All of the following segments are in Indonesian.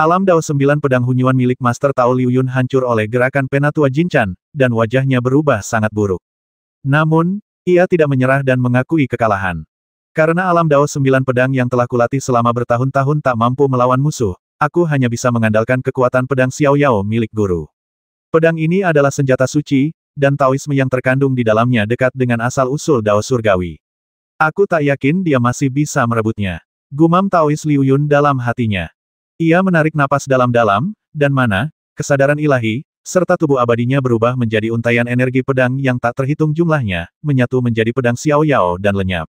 Alam Dao 9 pedang Hunyuan milik Master Tao Liu Yun hancur oleh gerakan Penatua Jinchan, dan wajahnya berubah sangat buruk. Namun, ia tidak menyerah dan mengakui kekalahan. Karena alam Dao 9 pedang yang telah kulatih selama bertahun-tahun tak mampu melawan musuh, aku hanya bisa mengandalkan kekuatan pedang Xiao Yao milik guru. Pedang ini adalah senjata suci, dan Taoisme yang terkandung di dalamnya dekat dengan asal-usul Dao Surgawi. Aku tak yakin dia masih bisa merebutnya. Gumam Taois Liu Yun dalam hatinya. Ia menarik napas dalam-dalam, dan mana, kesadaran ilahi, serta tubuh abadinya berubah menjadi untaian energi pedang yang tak terhitung jumlahnya, menyatu menjadi pedang Xiao Yao dan lenyap.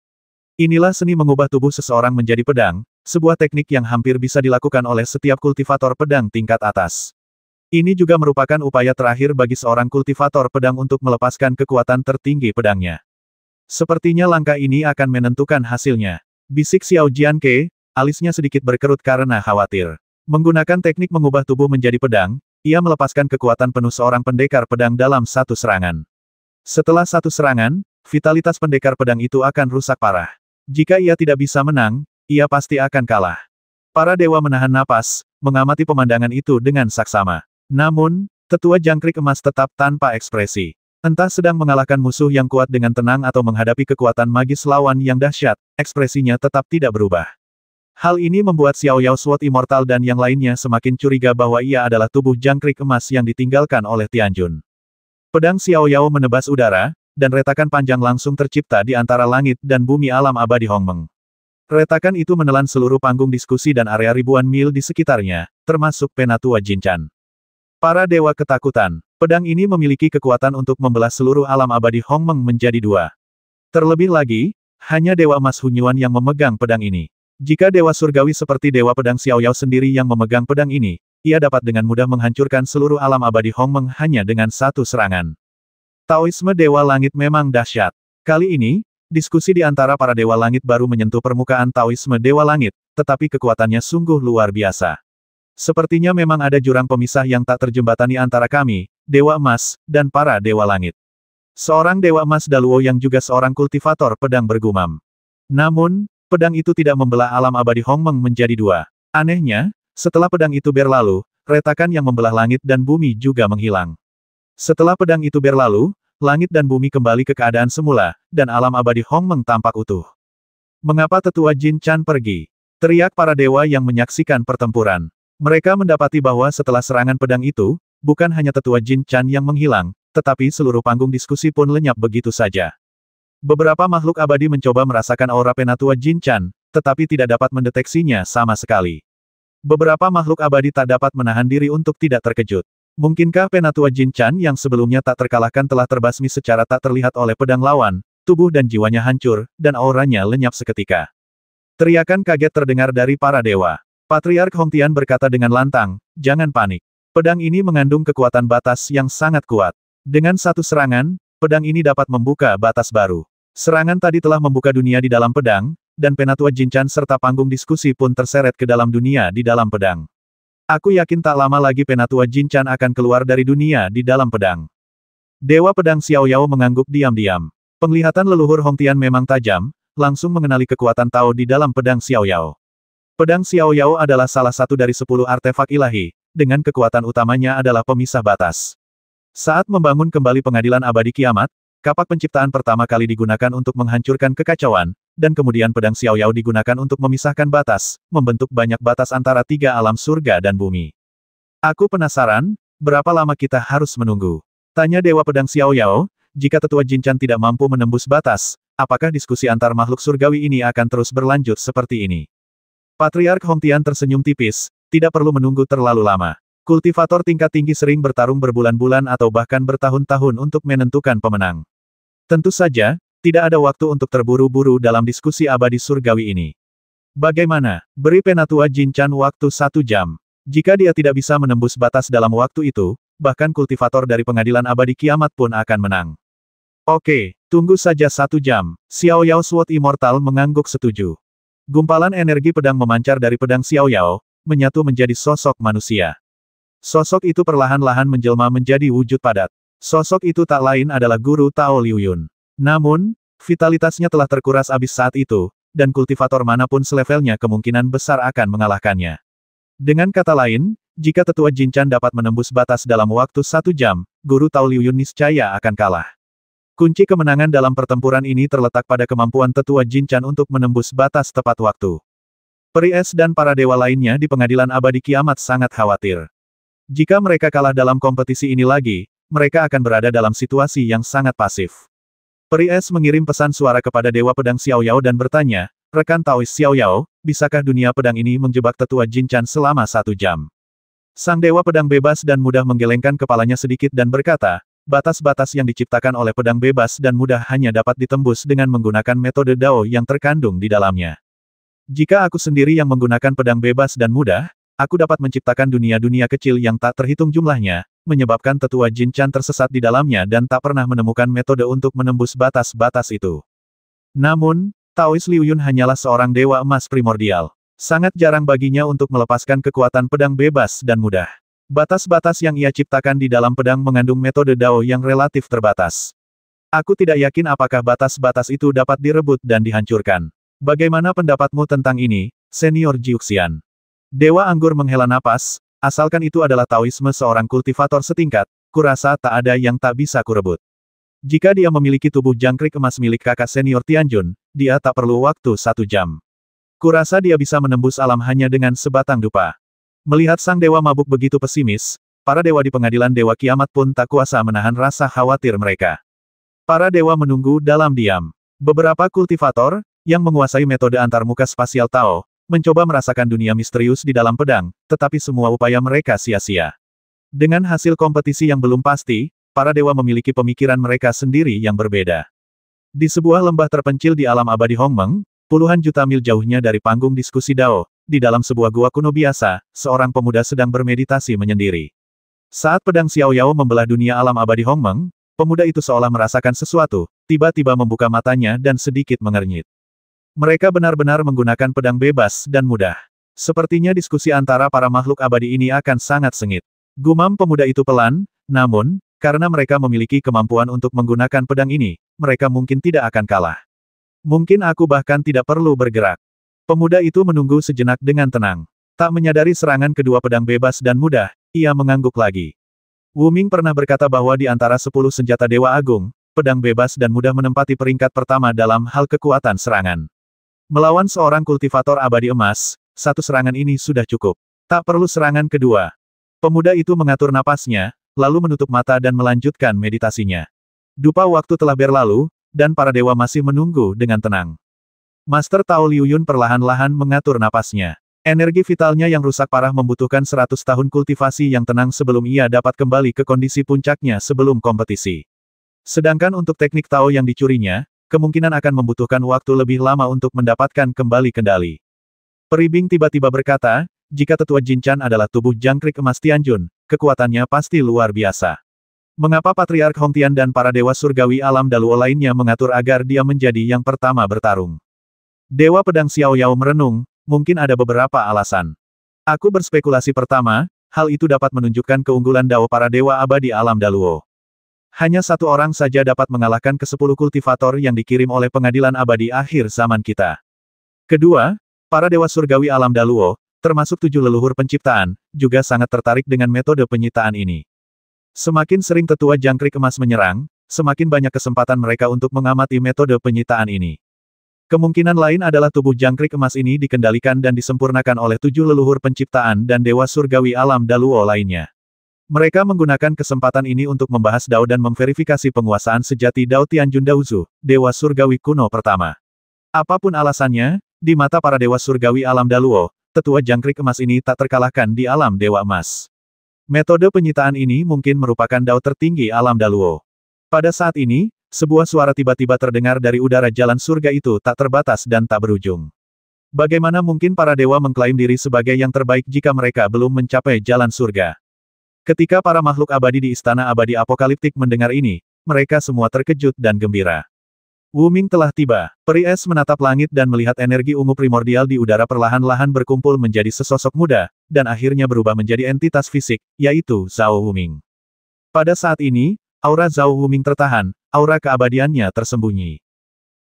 Inilah seni mengubah tubuh seseorang menjadi pedang, sebuah teknik yang hampir bisa dilakukan oleh setiap kultivator pedang tingkat atas. Ini juga merupakan upaya terakhir bagi seorang kultivator pedang untuk melepaskan kekuatan tertinggi pedangnya. Sepertinya langkah ini akan menentukan hasilnya. Bisik Xiao Jianke, alisnya sedikit berkerut karena khawatir. Menggunakan teknik mengubah tubuh menjadi pedang, ia melepaskan kekuatan penuh seorang pendekar pedang dalam satu serangan. Setelah satu serangan, vitalitas pendekar pedang itu akan rusak parah. Jika ia tidak bisa menang, ia pasti akan kalah. Para dewa menahan napas, mengamati pemandangan itu dengan saksama. Namun, tetua jangkrik emas tetap tanpa ekspresi. Entah sedang mengalahkan musuh yang kuat dengan tenang atau menghadapi kekuatan magis lawan yang dahsyat, ekspresinya tetap tidak berubah. Hal ini membuat Xiao Yao Sword Immortal dan yang lainnya semakin curiga bahwa ia adalah tubuh jangkrik emas yang ditinggalkan oleh Tianjun. Pedang Xiao Yao menebas udara, dan retakan panjang langsung tercipta di antara langit dan bumi alam abadi Hongmeng. Retakan itu menelan seluruh panggung diskusi dan area ribuan mil di sekitarnya, termasuk Penatua Jinchan. Para dewa ketakutan. Pedang ini memiliki kekuatan untuk membelah seluruh alam abadi Hongmeng menjadi dua. Terlebih lagi, hanya Dewa Emas Hunyuan yang memegang pedang ini. Jika Dewa Surgawi seperti Dewa Pedang Xiao Yao sendiri yang memegang pedang ini, ia dapat dengan mudah menghancurkan seluruh alam abadi Hongmeng hanya dengan satu serangan. Taoisme Dewa Langit memang dahsyat. Kali ini, diskusi di antara para Dewa Langit baru menyentuh permukaan Taoisme Dewa Langit, tetapi kekuatannya sungguh luar biasa. Sepertinya memang ada jurang pemisah yang tak terjembatani antara kami, Dewa Emas, dan para Dewa Langit. Seorang Dewa Emas Daluo yang juga seorang kultivator pedang bergumam. Namun, pedang itu tidak membelah alam abadi Hongmeng menjadi dua. Anehnya, setelah pedang itu berlalu, retakan yang membelah langit dan bumi juga menghilang. Setelah pedang itu berlalu, langit dan bumi kembali ke keadaan semula, dan alam abadi Hongmeng tampak utuh. Mengapa tetua Jin Chan pergi? Teriak para dewa yang menyaksikan pertempuran. Mereka mendapati bahwa setelah serangan pedang itu, bukan hanya tetua Jin Chan yang menghilang, tetapi seluruh panggung diskusi pun lenyap begitu saja. Beberapa makhluk abadi mencoba merasakan aura Penatua Jin Chan, tetapi tidak dapat mendeteksinya sama sekali. Beberapa makhluk abadi tak dapat menahan diri untuk tidak terkejut. Mungkinkah Penatua Jin Chan yang sebelumnya tak terkalahkan telah terbasmi secara tak terlihat oleh pedang lawan, tubuh dan jiwanya hancur, dan auranya lenyap seketika. Teriakan kaget terdengar dari para dewa. Patriark Hongtian berkata dengan lantang, "Jangan panik. Pedang ini mengandung kekuatan batas yang sangat kuat. Dengan satu serangan, pedang ini dapat membuka batas baru." Serangan tadi telah membuka dunia di dalam pedang, dan Penatua Jinchan serta panggung diskusi pun terseret ke dalam dunia di dalam pedang. Aku yakin tak lama lagi Penatua Jinchan akan keluar dari dunia di dalam pedang. Dewa Pedang Xiao Yao mengangguk diam-diam. Penglihatan leluhur Hongtian memang tajam, langsung mengenali kekuatan Tao di dalam pedang Xiao Yao. Pedang Xiao Yao adalah salah satu dari 10 artefak ilahi, dengan kekuatan utamanya adalah pemisah batas. Saat membangun kembali pengadilan abadi kiamat, kapak penciptaan pertama kali digunakan untuk menghancurkan kekacauan, dan kemudian pedang Xiao Yao digunakan untuk memisahkan batas, membentuk banyak batas antara tiga alam surga dan bumi. Aku penasaran, berapa lama kita harus menunggu? Tanya Dewa Pedang Xiao Yao, jika tetua Jinchan tidak mampu menembus batas, apakah diskusi antar makhluk surgawi ini akan terus berlanjut seperti ini? Patriark Hongtian tersenyum tipis, tidak perlu menunggu terlalu lama. Kultivator tingkat tinggi sering bertarung berbulan-bulan atau bahkan bertahun-tahun untuk menentukan pemenang. Tentu saja, tidak ada waktu untuk terburu-buru dalam diskusi abadi surgawi ini. Bagaimana? Beri Penatua Jinchan waktu 1 jam. Jika dia tidak bisa menembus batas dalam waktu itu, bahkan kultivator dari pengadilan abadi kiamat pun akan menang. Oke, tunggu saja 1 jam. Xiao Yao Sword Immortal mengangguk setuju. Gumpalan energi pedang memancar dari pedang Xiao Yao, menyatu menjadi sosok manusia. Sosok itu perlahan-lahan menjelma menjadi wujud padat. Sosok itu tak lain adalah Guru Tao Liu Yun. Namun, vitalitasnya telah terkuras habis saat itu, dan kultivator manapun selevelnya kemungkinan besar akan mengalahkannya. Dengan kata lain, jika tetua Jinchan dapat menembus batas dalam waktu 1 jam, Guru Tao Liuyun niscaya akan kalah. Kunci kemenangan dalam pertempuran ini terletak pada kemampuan tetua Jinchan untuk menembus batas tepat waktu. Peri Es dan para dewa lainnya di pengadilan abadi kiamat sangat khawatir. Jika mereka kalah dalam kompetisi ini lagi, mereka akan berada dalam situasi yang sangat pasif. Peri Es mengirim pesan suara kepada Dewa Pedang Xiao Yao dan bertanya, "Rekan Taois Xiao Yao, bisakah dunia pedang ini menjebak tetua Jinchan selama 1 jam?" Sang Dewa Pedang Bebas dan Mudah menggelengkan kepalanya sedikit dan berkata, batas-batas yang diciptakan oleh pedang bebas dan mudah hanya dapat ditembus dengan menggunakan metode Dao yang terkandung di dalamnya. Jika aku sendiri yang menggunakan pedang bebas dan mudah, aku dapat menciptakan dunia-dunia kecil yang tak terhitung jumlahnya, menyebabkan tetua Jinchan tersesat di dalamnya dan tak pernah menemukan metode untuk menembus batas-batas itu. Namun, Taois Liuyun hanyalah seorang dewa emas primordial. Sangat jarang baginya untuk melepaskan kekuatan pedang bebas dan mudah. Batas-batas yang ia ciptakan di dalam pedang mengandung metode Dao yang relatif terbatas. Aku tidak yakin apakah batas-batas itu dapat direbut dan dihancurkan. Bagaimana pendapatmu tentang ini, Senior Jiuxian? Dewa Anggur menghela napas, asalkan itu adalah Taoisme seorang kultivator setingkat, kurasa tak ada yang tak bisa kurebut. Jika dia memiliki tubuh jangkrik emas milik kakak senior Tianjun, dia tak perlu waktu 1 jam. Kurasa dia bisa menembus alam hanya dengan sebatang dupa. Melihat sang dewa mabuk begitu pesimis, para dewa di pengadilan Dewa Kiamat pun tak kuasa menahan rasa khawatir mereka. Para dewa menunggu dalam diam. Beberapa kultivator, yang menguasai metode antarmuka spasial Tao, mencoba merasakan dunia misterius di dalam pedang, tetapi semua upaya mereka sia-sia. Dengan hasil kompetisi yang belum pasti, para dewa memiliki pemikiran mereka sendiri yang berbeda. Di sebuah lembah terpencil di alam abadi Hongmeng, puluhan juta mil jauhnya dari panggung diskusi Dao, di dalam sebuah gua kuno biasa, seorang pemuda sedang bermeditasi menyendiri. Saat pedang Xiao Yao membelah dunia alam abadi Hongmeng, pemuda itu seolah merasakan sesuatu, tiba-tiba membuka matanya dan sedikit mengernyit. Mereka benar-benar menggunakan pedang bebas dan mudah. Sepertinya diskusi antara para makhluk abadi ini akan sangat sengit. Gumam pemuda itu pelan, namun, karena mereka memiliki kemampuan untuk menggunakan pedang ini, mereka mungkin tidak akan kalah. Mungkin aku bahkan tidak perlu bergerak. Pemuda itu menunggu sejenak dengan tenang. Tak menyadari serangan kedua pedang bebas dan mudah, ia mengangguk lagi. Wu Ming pernah berkata bahwa di antara 10 senjata Dewa Agung, pedang bebas dan mudah menempati peringkat pertama dalam hal kekuatan serangan. Melawan seorang kultivator abadi emas, satu serangan ini sudah cukup. Tak perlu serangan kedua. Pemuda itu mengatur napasnya, lalu menutup mata dan melanjutkan meditasinya. Dupa waktu telah berlalu, dan para dewa masih menunggu dengan tenang. Master Tao Liuyun perlahan-lahan mengatur napasnya. Energi vitalnya yang rusak parah membutuhkan 100 tahun kultivasi yang tenang sebelum ia dapat kembali ke kondisi puncaknya sebelum kompetisi. Sedangkan untuk teknik Tao yang dicurinya, kemungkinan akan membutuhkan waktu lebih lama untuk mendapatkan kembali kendali. Peri Bing tiba-tiba berkata, jika tetua Jinchan adalah tubuh jangkrik emas Tianjun, kekuatannya pasti luar biasa. Mengapa Patriark Hongtian dan para dewa surgawi alam Daluo lainnya mengatur agar dia menjadi yang pertama bertarung? Dewa Pedang Xiao Yao merenung, mungkin ada beberapa alasan. Aku berspekulasi pertama, hal itu dapat menunjukkan keunggulan Dao para dewa abadi alam Daluo. Hanya satu orang saja dapat mengalahkan ke-10 kultivator yang dikirim oleh pengadilan abadi akhir zaman kita. Kedua, para dewa surgawi alam Daluo, termasuk 7 leluhur penciptaan, juga sangat tertarik dengan metode penyitaan ini. Semakin sering tetua jangkrik emas menyerang, semakin banyak kesempatan mereka untuk mengamati metode penyitaan ini. Kemungkinan lain adalah tubuh jangkrik emas ini dikendalikan dan disempurnakan oleh 7 leluhur penciptaan dan dewa surgawi alam Daluo lainnya. Mereka menggunakan kesempatan ini untuk membahas Dao dan memverifikasi penguasaan sejati Dao Tianjun Daozu, dewa surgawi kuno pertama. Apapun alasannya, di mata para dewa surgawi alam Daluo, tetua jangkrik emas ini tak terkalahkan di alam dewa emas. Metode penyitaan ini mungkin merupakan Dao tertinggi alam Daluo. Pada saat ini, sebuah suara tiba-tiba terdengar dari udara jalan surga itu tak terbatas dan tak berujung. Bagaimana mungkin para dewa mengklaim diri sebagai yang terbaik jika mereka belum mencapai jalan surga? Ketika para makhluk abadi di Istana Abadi Apokaliptik mendengar ini, mereka semua terkejut dan gembira. Wu Ming telah tiba. Peri Es menatap langit dan melihat energi ungu primordial di udara perlahan-lahan berkumpul menjadi sesosok muda, dan akhirnya berubah menjadi entitas fisik, yaitu Zhao Wuming. Pada saat ini, aura Zhao Wuming tertahan, aura keabadiannya tersembunyi.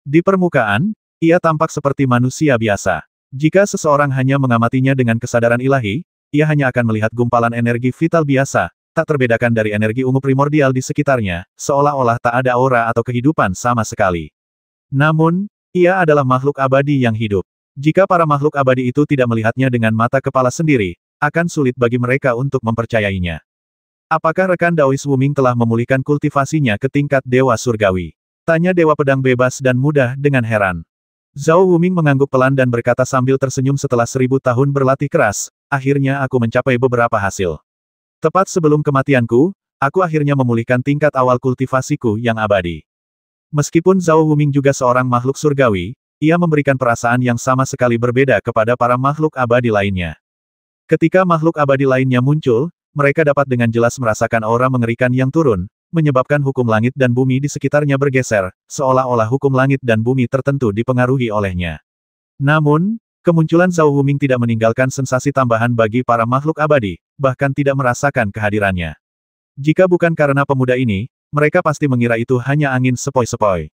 Di permukaan, ia tampak seperti manusia biasa. Jika seseorang hanya mengamatinya dengan kesadaran ilahi, ia hanya akan melihat gumpalan energi vital biasa, tak terbedakan dari energi ungu primordial di sekitarnya, seolah-olah tak ada aura atau kehidupan sama sekali. Namun, ia adalah makhluk abadi yang hidup. Jika para makhluk abadi itu tidak melihatnya dengan mata kepala sendiri, akan sulit bagi mereka untuk mempercayainya. Apakah rekan Daois Wuming telah memulihkan kultivasinya ke tingkat Dewa Surgawi? Tanya Dewa Pedang Bebas dan Mudah dengan heran. Zhao Wuming mengangguk pelan dan berkata sambil tersenyum setelah 1000 tahun berlatih keras, akhirnya aku mencapai beberapa hasil. Tepat sebelum kematianku, aku akhirnya memulihkan tingkat awal kultivasiku yang abadi. Meskipun Zhao Wuming juga seorang makhluk surgawi, ia memberikan perasaan yang sama sekali berbeda kepada para makhluk abadi lainnya. Ketika makhluk abadi lainnya muncul, mereka dapat dengan jelas merasakan aura mengerikan yang turun, menyebabkan hukum langit dan bumi di sekitarnya bergeser, seolah-olah hukum langit dan bumi tertentu dipengaruhi olehnya. Namun, kemunculan Zhao Wuming tidak meninggalkan sensasi tambahan bagi para makhluk abadi, bahkan tidak merasakan kehadirannya. Jika bukan karena pemuda ini, mereka pasti mengira itu hanya angin sepoi-sepoi.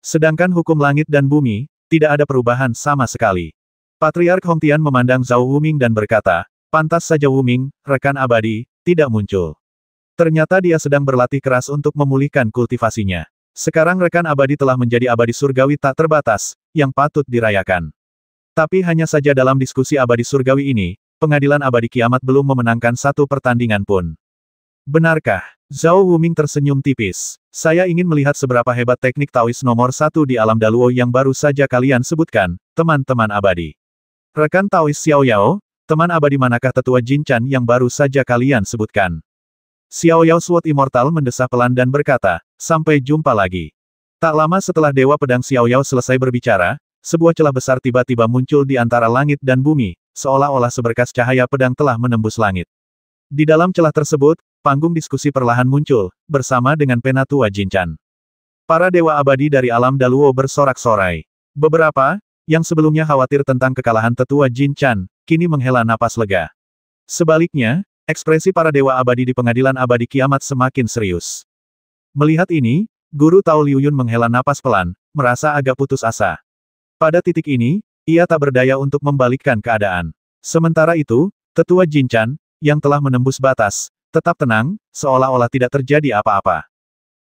Sedangkan hukum langit dan bumi, tidak ada perubahan sama sekali. Patriark Hongtian memandang Zhao Wuming dan berkata, pantas saja Wuming, rekan abadi, tidak muncul. Ternyata dia sedang berlatih keras untuk memulihkan kultivasinya. Sekarang rekan abadi telah menjadi abadi surgawi tak terbatas, yang patut dirayakan. Tapi hanya saja dalam diskusi abadi surgawi ini, pengadilan abadi kiamat belum memenangkan satu pertandingan pun. Benarkah? Zhao Wuming tersenyum tipis. Saya ingin melihat seberapa hebat teknik Taois nomor 1 di alam Daluo yang baru saja kalian sebutkan, teman-teman abadi. Rekan Taois Xiao Yao, teman abadi manakah tetua Jinchan yang baru saja kalian sebutkan? Xiao Yao Sword Immortal mendesah pelan dan berkata, sampai jumpa lagi. Tak lama setelah Dewa Pedang Xiao Yao selesai berbicara, sebuah celah besar tiba-tiba muncul di antara langit dan bumi, seolah-olah seberkas cahaya pedang telah menembus langit. Di dalam celah tersebut, panggung diskusi perlahan muncul, bersama dengan Penatua Jinchan. Para dewa abadi dari alam Daluo bersorak-sorai. Beberapa, yang sebelumnya khawatir tentang kekalahan tetua Jinchan, kini menghela napas lega. Sebaliknya, ekspresi para dewa abadi di pengadilan abadi kiamat semakin serius. Melihat ini, Guru Tao Liuyun menghela napas pelan, merasa agak putus asa. Pada titik ini, ia tak berdaya untuk membalikkan keadaan. Sementara itu, tetua Jinchan, yang telah menembus batas, tetap tenang, seolah-olah tidak terjadi apa-apa.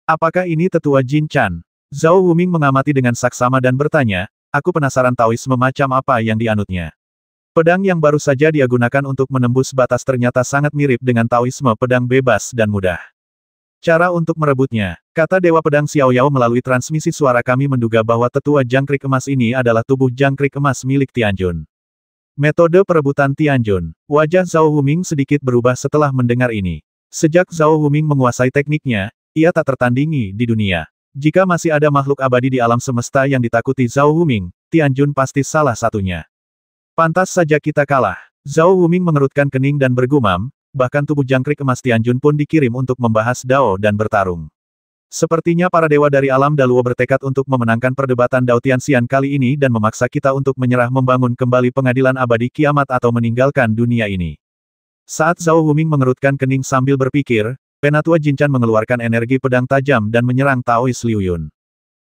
Apakah ini tetua Jinchan? Zhao Wuming mengamati dengan saksama dan bertanya, aku penasaran Taoisme macam apa yang dianutnya. Pedang yang baru saja dia gunakan untuk menembus batas ternyata sangat mirip dengan Taoisme pedang bebas dan mudah. Cara untuk merebutnya, kata Dewa Pedang Xiao Yao melalui transmisi suara kami menduga bahwa tetua jangkrik emas ini adalah tubuh jangkrik emas milik Tianjun. Metode perebutan Tianjun. Wajah Zhao Wuming sedikit berubah setelah mendengar ini. Sejak Zhao Wuming menguasai tekniknya, ia tak tertandingi di dunia. Jika masih ada makhluk abadi di alam semesta yang ditakuti Zhao Wuming, Tianjun pasti salah satunya. Pantas saja kita kalah. Zhao Wuming mengerutkan kening dan bergumam, bahkan tubuh jangkrik emas Tianjun pun dikirim untuk membahas Dao dan bertarung. Sepertinya para dewa dari alam Daluo bertekad untuk memenangkan perdebatan Dao Tianxian kali ini dan memaksa kita untuk menyerah membangun kembali pengadilan abadi kiamat atau meninggalkan dunia ini. Saat Zhao Wuming mengerutkan kening sambil berpikir, Penatua Jinchan mengeluarkan energi pedang tajam dan menyerang Taois Liuyun.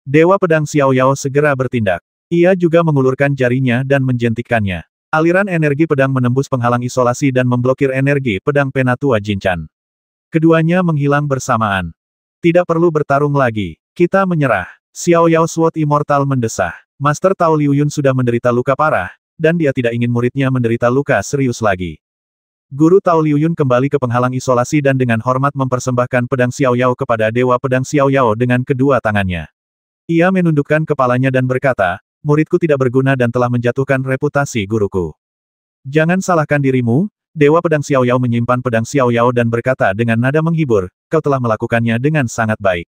Dewa Pedang Xiao Yao segera bertindak. Ia juga mengulurkan jarinya dan menjentikkannya. Aliran energi pedang menembus penghalang isolasi dan memblokir energi pedang Penatua Jinchan. Keduanya menghilang bersamaan. Tidak perlu bertarung lagi. Kita menyerah. Xiao Yao Sword Immortal mendesah. Master Tao Liuyun sudah menderita luka parah, dan dia tidak ingin muridnya menderita luka serius lagi. Guru Tao Liuyun kembali ke penghalang isolasi dan dengan hormat mempersembahkan pedang Xiao Yao kepada Dewa Pedang Xiao Yao dengan kedua tangannya. Ia menundukkan kepalanya dan berkata, muridku tidak berguna dan telah menjatuhkan reputasi guruku. Jangan salahkan dirimu. Dewa Pedang Xiao Yao menyimpan pedang Xiao Yao dan berkata dengan nada menghibur, kau telah melakukannya dengan sangat baik.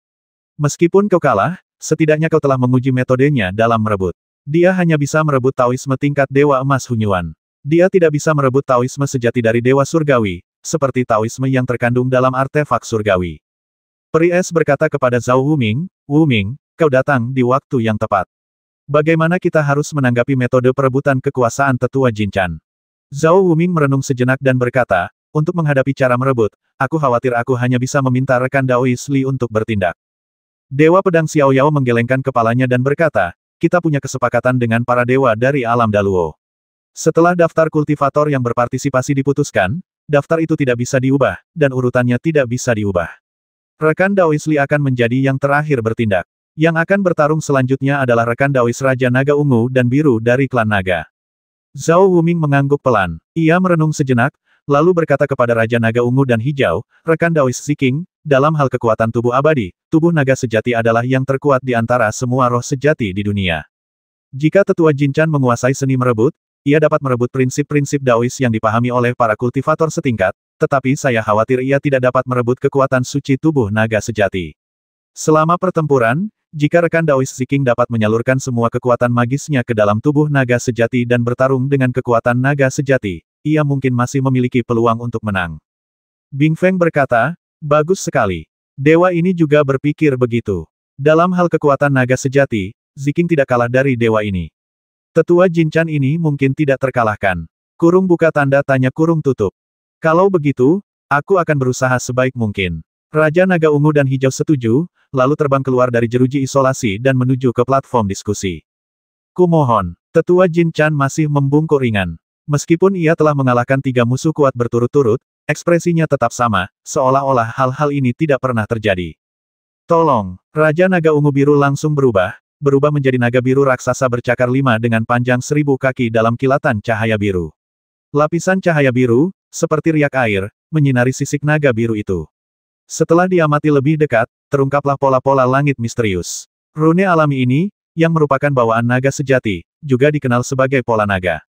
Meskipun kau kalah, setidaknya kau telah menguji metodenya dalam merebut. Dia hanya bisa merebut Taoisme tingkat Dewa Emas Hunyuan. Dia tidak bisa merebut Taoisme sejati dari Dewa Surgawi, seperti Taoisme yang terkandung dalam artefak surgawi. Peri Es berkata kepada Zhao Wuming, Wuming, kau datang di waktu yang tepat. Bagaimana kita harus menanggapi metode perebutan kekuasaan tetua Jinchan? Zhao Wuming merenung sejenak dan berkata, untuk menghadapi cara merebut, aku khawatir aku hanya bisa meminta rekan Daois Li untuk bertindak. Dewa Pedang Xiao Yao menggelengkan kepalanya dan berkata, kita punya kesepakatan dengan para dewa dari alam Daluo. Setelah daftar kultivator yang berpartisipasi diputuskan, daftar itu tidak bisa diubah, dan urutannya tidak bisa diubah. Rekan Daois Li akan menjadi yang terakhir bertindak. Yang akan bertarung selanjutnya adalah rekan Daois Raja Naga Ungu dan Biru dari klan Naga. Zhao Wuming mengangguk pelan. Ia merenung sejenak, lalu berkata kepada Raja Naga Ungu dan Hijau, rekan Daois Ziking, dalam hal kekuatan tubuh abadi, tubuh naga sejati adalah yang terkuat di antara semua roh sejati di dunia. Jika tetua Jinchan menguasai seni merebut, ia dapat merebut prinsip-prinsip Daois yang dipahami oleh para kultivator setingkat, tetapi saya khawatir ia tidak dapat merebut kekuatan suci tubuh naga sejati. Selama pertempuran, jika rekan Daois Ziking dapat menyalurkan semua kekuatan magisnya ke dalam tubuh naga sejati dan bertarung dengan kekuatan naga sejati, ia mungkin masih memiliki peluang untuk menang. Bing Feng berkata, bagus sekali. Dewa ini juga berpikir begitu. Dalam hal kekuatan naga sejati, Ziking tidak kalah dari dewa ini. Tetua Jinchan ini mungkin tidak terkalahkan. Kurung buka tanda tanya kurung tutup. Kalau begitu, aku akan berusaha sebaik mungkin. Raja Naga Ungu dan Hijau setuju, lalu terbang keluar dari jeruji isolasi dan menuju ke platform diskusi. Kumohon, Tetua Jinchan masih membungkuk ringan. Meskipun ia telah mengalahkan 3 musuh kuat berturut-turut, ekspresinya tetap sama, seolah-olah hal-hal ini tidak pernah terjadi. Tolong, Raja Naga Ungu Biru langsung berubah menjadi naga biru raksasa bercakar 5 dengan panjang 1000 kaki dalam kilatan cahaya biru. Lapisan cahaya biru, seperti riak air, menyinari sisik naga biru itu. Setelah diamati lebih dekat, terungkaplah pola-pola langit misterius. Rune alami ini, yang merupakan bawaan naga sejati, juga dikenal sebagai pola naga.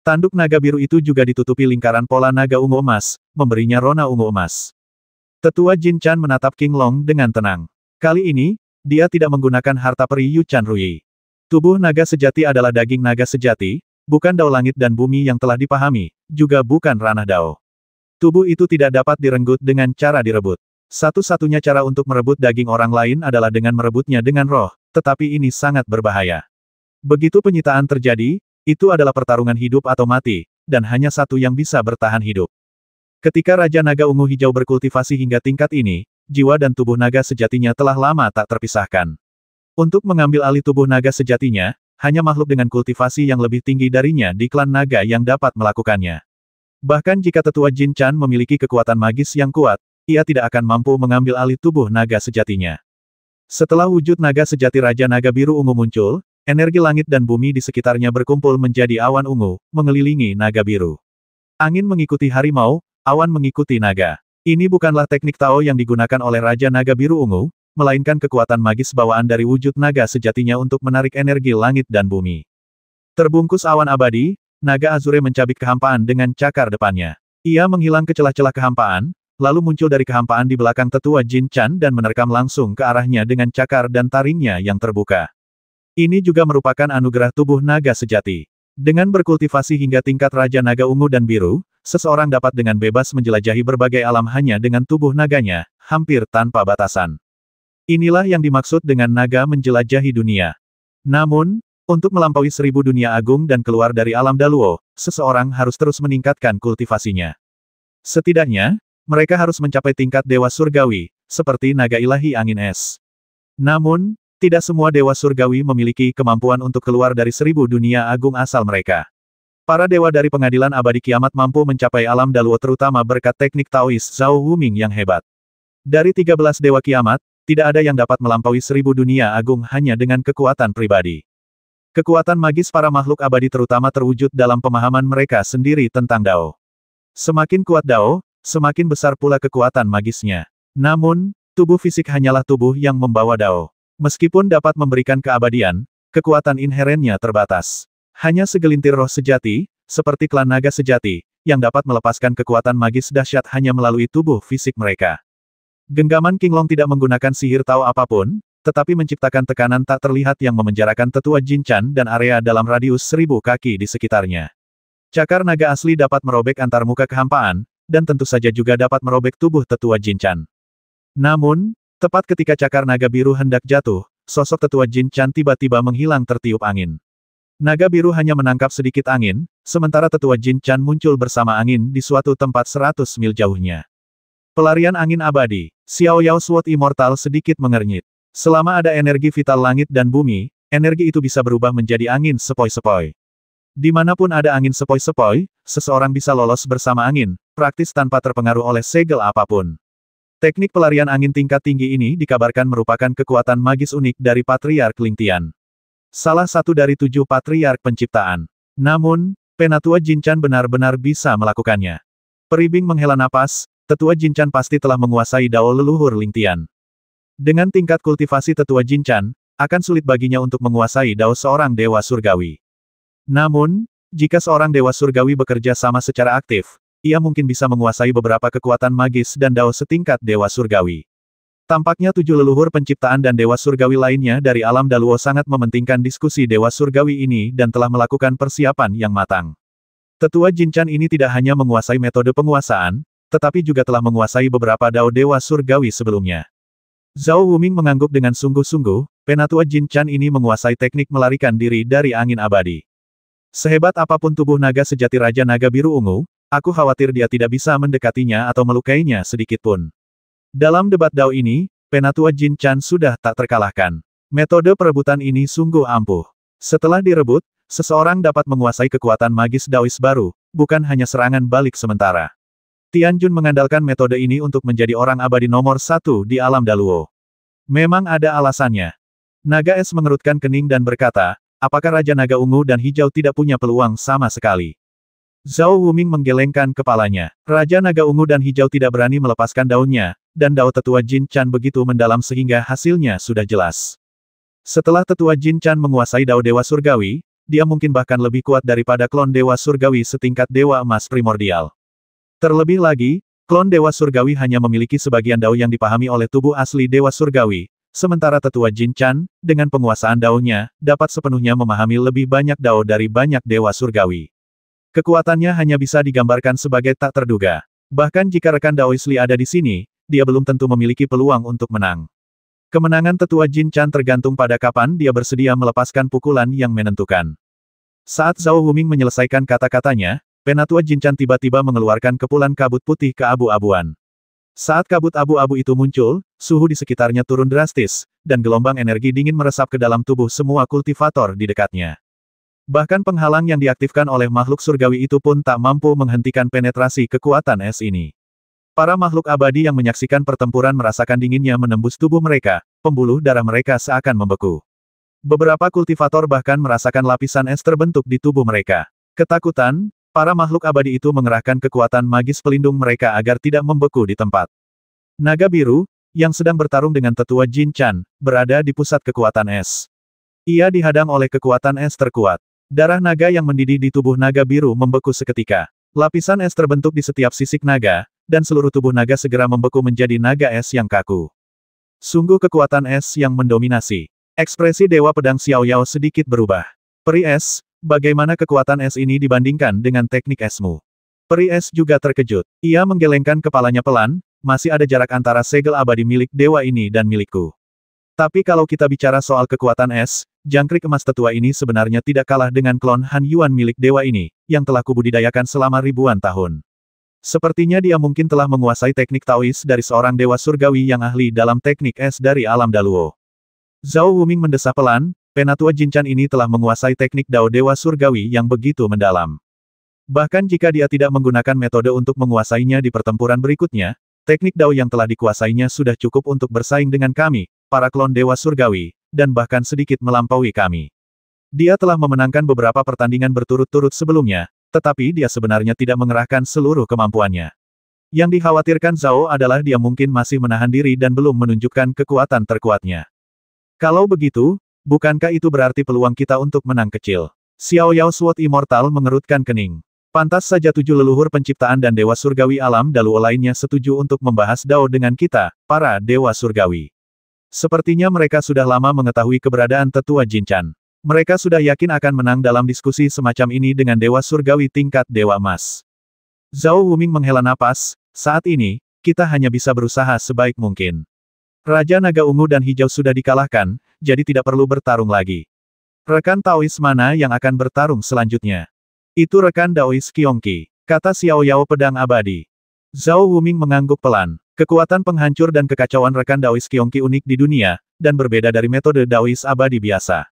Tanduk naga biru itu juga ditutupi lingkaran pola naga ungu emas, memberinya rona ungu emas. Tetua Jinchan menatap King Long dengan tenang. Kali ini, dia tidak menggunakan harta peri Yu Chan Rui. Tubuh naga sejati adalah daging naga sejati, bukan dao langit dan bumi yang telah dipahami, juga bukan ranah dao. Tubuh itu tidak dapat direnggut dengan cara direbut. Satu-satunya cara untuk merebut daging orang lain adalah dengan merebutnya dengan roh, tetapi ini sangat berbahaya. Begitu penyitaan terjadi, itu adalah pertarungan hidup atau mati, dan hanya satu yang bisa bertahan hidup. Ketika Raja Naga Ungu Hijau berkultivasi hingga tingkat ini, jiwa dan tubuh naga sejatinya telah lama tak terpisahkan. Untuk mengambil alih tubuh naga sejatinya, hanya makhluk dengan kultivasi yang lebih tinggi darinya di klan naga yang dapat melakukannya. Bahkan jika Tetua Jinchan memiliki kekuatan magis yang kuat, ia tidak akan mampu mengambil alih tubuh naga sejatinya. Setelah wujud naga sejati Raja Naga Biru Ungu muncul, energi langit dan bumi di sekitarnya berkumpul menjadi awan ungu, mengelilingi naga biru. Angin mengikuti harimau, awan mengikuti naga. Ini bukanlah teknik Tao yang digunakan oleh Raja Naga Biru Ungu, melainkan kekuatan magis bawaan dari wujud naga sejatinya untuk menarik energi langit dan bumi. Terbungkus awan abadi, naga Azure mencabik kehampaan dengan cakar depannya. Ia menghilang ke celah-celah kehampaan, lalu muncul dari kehampaan di belakang Tetua Jinchan dan menerkam langsung ke arahnya dengan cakar dan taringnya yang terbuka. Ini juga merupakan anugerah tubuh naga sejati. Dengan berkultivasi hingga tingkat Raja Naga Ungu dan Biru, seseorang dapat dengan bebas menjelajahi berbagai alam hanya dengan tubuh naganya, hampir tanpa batasan. Inilah yang dimaksud dengan naga menjelajahi dunia. Namun, untuk melampaui 1000 dunia agung dan keluar dari alam Daluo, seseorang harus terus meningkatkan kultivasinya. Setidaknya, mereka harus mencapai tingkat dewa surgawi, seperti naga ilahi angin es. Namun, tidak semua dewa surgawi memiliki kemampuan untuk keluar dari 1000 dunia agung asal mereka. Para dewa dari pengadilan abadi kiamat mampu mencapai alam Daluo terutama berkat teknik Taois Zhao Wuming yang hebat. Dari 13 dewa kiamat, tidak ada yang dapat melampaui 1000 dunia agung hanya dengan kekuatan pribadi. Kekuatan magis para makhluk abadi terutama terwujud dalam pemahaman mereka sendiri tentang Dao. Semakin kuat Dao, semakin besar pula kekuatan magisnya. Namun, tubuh fisik hanyalah tubuh yang membawa Dao. Meskipun dapat memberikan keabadian, kekuatan inherennya terbatas. Hanya segelintir roh sejati, seperti klan naga sejati, yang dapat melepaskan kekuatan magis dahsyat hanya melalui tubuh fisik mereka. Genggaman King Long tidak menggunakan sihir Tao apapun, tetapi menciptakan tekanan tak terlihat yang memenjarakan Tetua Jinchan dan area dalam radius 1000 kaki di sekitarnya. Cakar naga asli dapat merobek antar muka kehampaan, dan tentu saja juga dapat merobek tubuh Tetua Jinchan. Namun, tepat ketika cakar naga biru hendak jatuh, sosok Tetua Jinchan tiba-tiba menghilang tertiup angin. Naga biru hanya menangkap sedikit angin, sementara Tetua Jinchan muncul bersama angin di suatu tempat 100 mil jauhnya. Pelarian angin abadi, Xiao Yao Sword Immortal sedikit mengernyit. Selama ada energi vital langit dan bumi, energi itu bisa berubah menjadi angin sepoi-sepoi. Dimanapun ada angin sepoi-sepoi, seseorang bisa lolos bersama angin, praktis tanpa terpengaruh oleh segel apapun. Teknik pelarian angin tingkat tinggi ini dikabarkan merupakan kekuatan magis unik dari Patriark Lingtian. Salah satu dari 7 Patriark penciptaan. Namun, Penatua Jinchan benar-benar bisa melakukannya. Peribing menghela napas, Tetua Jinchan pasti telah menguasai Dao leluhur Lingtian. Dengan tingkat kultivasi Tetua Jinchan, akan sulit baginya untuk menguasai Dao seorang Dewa Surgawi. Namun, jika seorang Dewa Surgawi bekerja sama secara aktif, ia mungkin bisa menguasai beberapa kekuatan magis dan Dao setingkat Dewa Surgawi. Tampaknya 7 leluhur penciptaan dan Dewa Surgawi lainnya dari alam Daluo sangat mementingkan diskusi Dewa Surgawi ini dan telah melakukan persiapan yang matang. Tetua Jinchan ini tidak hanya menguasai metode penguasaan, tetapi juga telah menguasai beberapa Dao Dewa Surgawi sebelumnya. Zhao Wuming mengangguk dengan sungguh-sungguh, Penatua Jinchan ini menguasai teknik melarikan diri dari angin abadi. Sehebat apapun tubuh naga sejati Raja Naga Biru Ungu, aku khawatir dia tidak bisa mendekatinya atau melukainya sedikitpun. Dalam debat Dao ini, Penatua Jinchan sudah tak terkalahkan. Metode perebutan ini sungguh ampuh. Setelah direbut, seseorang dapat menguasai kekuatan magis Daois baru, bukan hanya serangan balik sementara. Tianjun mengandalkan metode ini untuk menjadi orang abadi nomor 1 di alam Daluo. Memang ada alasannya. Naga Es mengerutkan kening dan berkata, apakah Raja Naga Ungu dan Hijau tidak punya peluang sama sekali? Zhao Wuming menggelengkan kepalanya. Raja Naga Ungu dan Hijau tidak berani melepaskan daunnya, dan Dao Tetua Jinchan begitu mendalam sehingga hasilnya sudah jelas. Setelah Tetua Jinchan menguasai Dao Dewa Surgawi, dia mungkin bahkan lebih kuat daripada klon Dewa Surgawi setingkat Dewa Emas Primordial. Terlebih lagi, klon Dewa Surgawi hanya memiliki sebagian Dao yang dipahami oleh tubuh asli Dewa Surgawi, sementara Tetua Jinchan, dengan penguasaan Dao-nya, dapat sepenuhnya memahami lebih banyak Dao dari banyak Dewa Surgawi. Kekuatannya hanya bisa digambarkan sebagai tak terduga. Bahkan jika rekan Daois Li ada di sini, dia belum tentu memiliki peluang untuk menang. Kemenangan Tetua Jinchan tergantung pada kapan dia bersedia melepaskan pukulan yang menentukan. Saat Zhao Wuming menyelesaikan kata-katanya, Penatua Jinchan tiba-tiba mengeluarkan kepulan kabut putih keabu-abuan. Saat kabut abu-abu itu muncul, suhu di sekitarnya turun drastis, dan gelombang energi dingin meresap ke dalam tubuh semua kultivator di dekatnya. Bahkan penghalang yang diaktifkan oleh makhluk surgawi itu pun tak mampu menghentikan penetrasi kekuatan es ini. Para makhluk abadi yang menyaksikan pertempuran merasakan dinginnya menembus tubuh mereka, pembuluh darah mereka seakan membeku. Beberapa kultivator bahkan merasakan lapisan es terbentuk di tubuh mereka. Ketakutan, para makhluk abadi itu mengerahkan kekuatan magis pelindung mereka agar tidak membeku di tempat. Naga Biru, yang sedang bertarung dengan Tetua Jinchan, berada di pusat kekuatan es. Ia dihadang oleh kekuatan es terkuat. Darah naga yang mendidih di tubuh Naga Biru membeku seketika. Lapisan es terbentuk di setiap sisik naga, dan seluruh tubuh naga segera membeku menjadi naga es yang kaku. Sungguh kekuatan es yang mendominasi. Ekspresi Dewa Pedang Xiao Yao sedikit berubah. Peri es, bagaimana kekuatan es ini dibandingkan dengan teknik esmu? Peri es juga terkejut. Ia menggelengkan kepalanya pelan, masih ada jarak antara segel abadi milik dewa ini dan milikku. Tapi kalau kita bicara soal kekuatan es, jangkrik emas tetua ini sebenarnya tidak kalah dengan klon Han Yuan milik dewa ini, yang telah kubudidayakan selama ribuan tahun. Sepertinya dia mungkin telah menguasai teknik Taois dari seorang dewa surgawi yang ahli dalam teknik es dari alam Daluo. Zhao Wuming mendesah pelan, Penatua Jinchan ini telah menguasai teknik Dao Dewa Surgawi yang begitu mendalam. Bahkan jika dia tidak menggunakan metode untuk menguasainya di pertempuran berikutnya, teknik Dao yang telah dikuasainya sudah cukup untuk bersaing dengan kami, para klon Dewa Surgawi, dan bahkan sedikit melampaui kami. Dia telah memenangkan beberapa pertandingan berturut-turut sebelumnya, tetapi dia sebenarnya tidak mengerahkan seluruh kemampuannya. Yang dikhawatirkan Zhao adalah dia mungkin masih menahan diri dan belum menunjukkan kekuatan terkuatnya. Kalau begitu, bukankah itu berarti peluang kita untuk menang kecil? Xiao Yao Sword Immortal mengerutkan kening. Pantas saja 7 leluhur penciptaan dan Dewa Surgawi alam Daluo lainnya setuju untuk membahas Dao dengan kita, para Dewa Surgawi. Sepertinya mereka sudah lama mengetahui keberadaan Tetua Jinchan. Mereka sudah yakin akan menang dalam diskusi semacam ini dengan Dewa Surgawi tingkat Dewa Emas. Zhao Wuming menghela napas, saat ini, kita hanya bisa berusaha sebaik mungkin. Raja Naga Ungu dan Hijau sudah dikalahkan, jadi tidak perlu bertarung lagi. Rekan Taois mana yang akan bertarung selanjutnya? Itu rekan Daois Qiongqi, kata Xiao Yao Pedang Abadi. Zhao Wuming mengangguk pelan. Kekuatan penghancur dan kekacauan rekan Daois Qiongqi unik di dunia, dan berbeda dari metode Daois abadi biasa.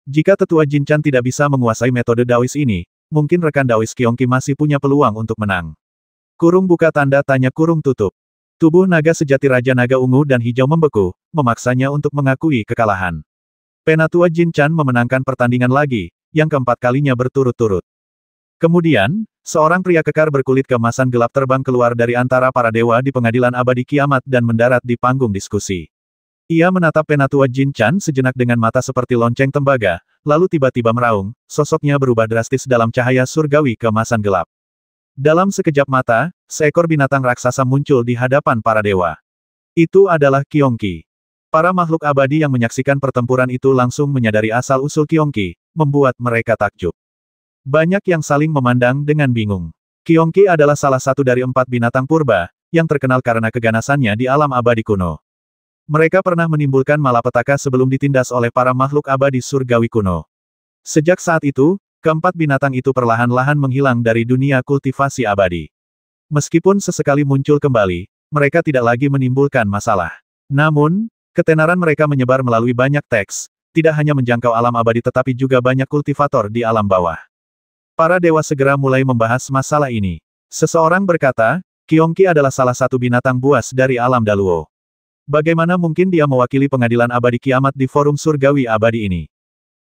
Jika tetua Jinchan tidak bisa menguasai metode Daois ini, mungkin rekan Daois Qiongqi masih punya peluang untuk menang. Kurung buka tanda tanya kurung tutup. Tubuh naga sejati Raja Naga Ungu dan Hijau membeku, memaksanya untuk mengakui kekalahan. Penatua Jinchan memenangkan pertandingan lagi, yang keempat kalinya berturut-turut. Kemudian, seorang pria kekar berkulit keemasan gelap terbang keluar dari antara para dewa di pengadilan abadi kiamat dan mendarat di panggung diskusi. Ia menatap Penatua Jinchan sejenak dengan mata seperti lonceng tembaga, lalu tiba-tiba meraung, sosoknya berubah drastis dalam cahaya surgawi keemasan gelap. Dalam sekejap mata, seekor binatang raksasa muncul di hadapan para dewa. Itu adalah Qiongqi. Para makhluk abadi yang menyaksikan pertempuran itu langsung menyadari asal-usul Qiongqi, membuat mereka takjub. Banyak yang saling memandang dengan bingung. Qiongqi adalah salah satu dari 4 binatang purba, yang terkenal karena keganasannya di alam abadi kuno. Mereka pernah menimbulkan malapetaka sebelum ditindas oleh para makhluk abadi surgawi kuno. Sejak saat itu, keempat binatang itu perlahan-lahan menghilang dari dunia kultivasi abadi. Meskipun sesekali muncul kembali, mereka tidak lagi menimbulkan masalah. Namun, ketenaran mereka menyebar melalui banyak teks, tidak hanya menjangkau alam abadi tetapi juga banyak kultivator di alam bawah. Para dewa segera mulai membahas masalah ini. Seseorang berkata, Qiongqi adalah salah satu binatang buas dari alam Daluo. Bagaimana mungkin dia mewakili pengadilan abadi kiamat di forum surgawi abadi ini?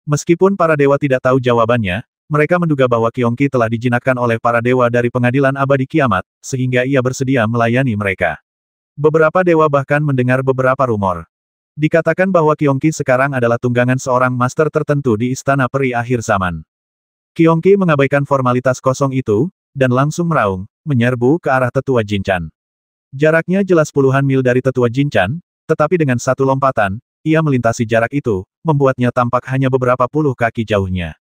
Meskipun para dewa tidak tahu jawabannya, mereka menduga bahwa Qiongqi telah dijinakkan oleh para dewa dari pengadilan abadi kiamat, sehingga ia bersedia melayani mereka. Beberapa dewa bahkan mendengar beberapa rumor. Dikatakan bahwa Qiongqi sekarang adalah tunggangan seorang master tertentu di istana peri akhir zaman. Qiongqi mengabaikan formalitas kosong itu, dan langsung meraung, menyerbu ke arah tetua Jinchan. Jaraknya jelas puluhan mil dari tetua Jinchan, tetapi dengan satu lompatan, ia melintasi jarak itu, membuatnya tampak hanya beberapa puluh kaki jauhnya.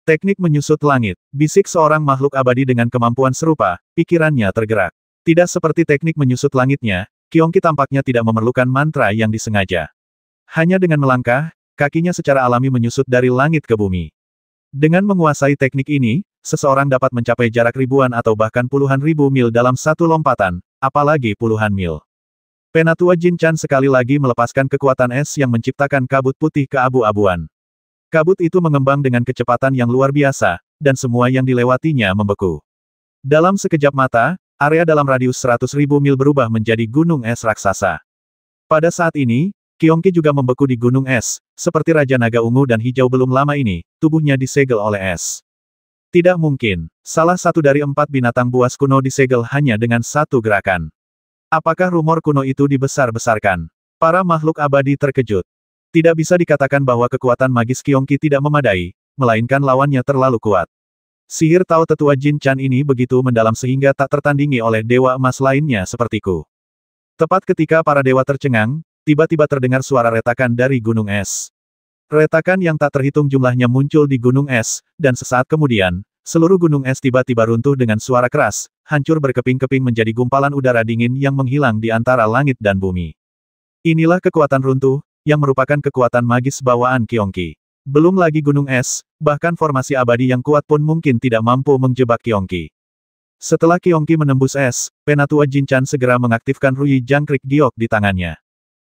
Teknik menyusut langit, bisik seorang makhluk abadi dengan kemampuan serupa, pikirannya tergerak. Tidak seperti teknik menyusut langitnya, Qiongqi tampaknya tidak memerlukan mantra yang disengaja. Hanya dengan melangkah, kakinya secara alami menyusut dari langit ke bumi. Dengan menguasai teknik ini, seseorang dapat mencapai jarak ribuan atau bahkan puluhan ribu mil dalam satu lompatan, apalagi puluhan mil. Penatua Jinchan sekali lagi melepaskan kekuatan es yang menciptakan kabut putih keabu-abuan. Kabut itu mengembang dengan kecepatan yang luar biasa, dan semua yang dilewatinya membeku. Dalam sekejap mata, area dalam radius 100.000 mil berubah menjadi gunung es raksasa. Pada saat ini, Qiongqi juga membeku di gunung es, seperti Raja Naga Ungu dan Hijau belum lama ini, tubuhnya disegel oleh es. Tidak mungkin, salah satu dari 4 binatang buas kuno disegel hanya dengan satu gerakan. Apakah rumor kuno itu dibesar-besarkan? Para makhluk abadi terkejut. Tidak bisa dikatakan bahwa kekuatan magis Qiongqi tidak memadai, melainkan lawannya terlalu kuat. Sihir Tao tetua Jinchan ini begitu mendalam sehingga tak tertandingi oleh dewa emas lainnya sepertiku. Tepat ketika para dewa tercengang, tiba-tiba terdengar suara retakan dari gunung es. Retakan yang tak terhitung jumlahnya muncul di gunung es, dan sesaat kemudian, seluruh gunung es tiba-tiba runtuh dengan suara keras, hancur berkeping-keping menjadi gumpalan udara dingin yang menghilang di antara langit dan bumi. Inilah kekuatan runtuh, yang merupakan kekuatan magis bawaan Qiongqi. Belum lagi gunung es, bahkan formasi abadi yang kuat pun mungkin tidak mampu menjebak Qiongqi. Setelah Qiongqi menembus es, Penatua Jinchan segera mengaktifkan Ruyi Jangkrik Giok di tangannya.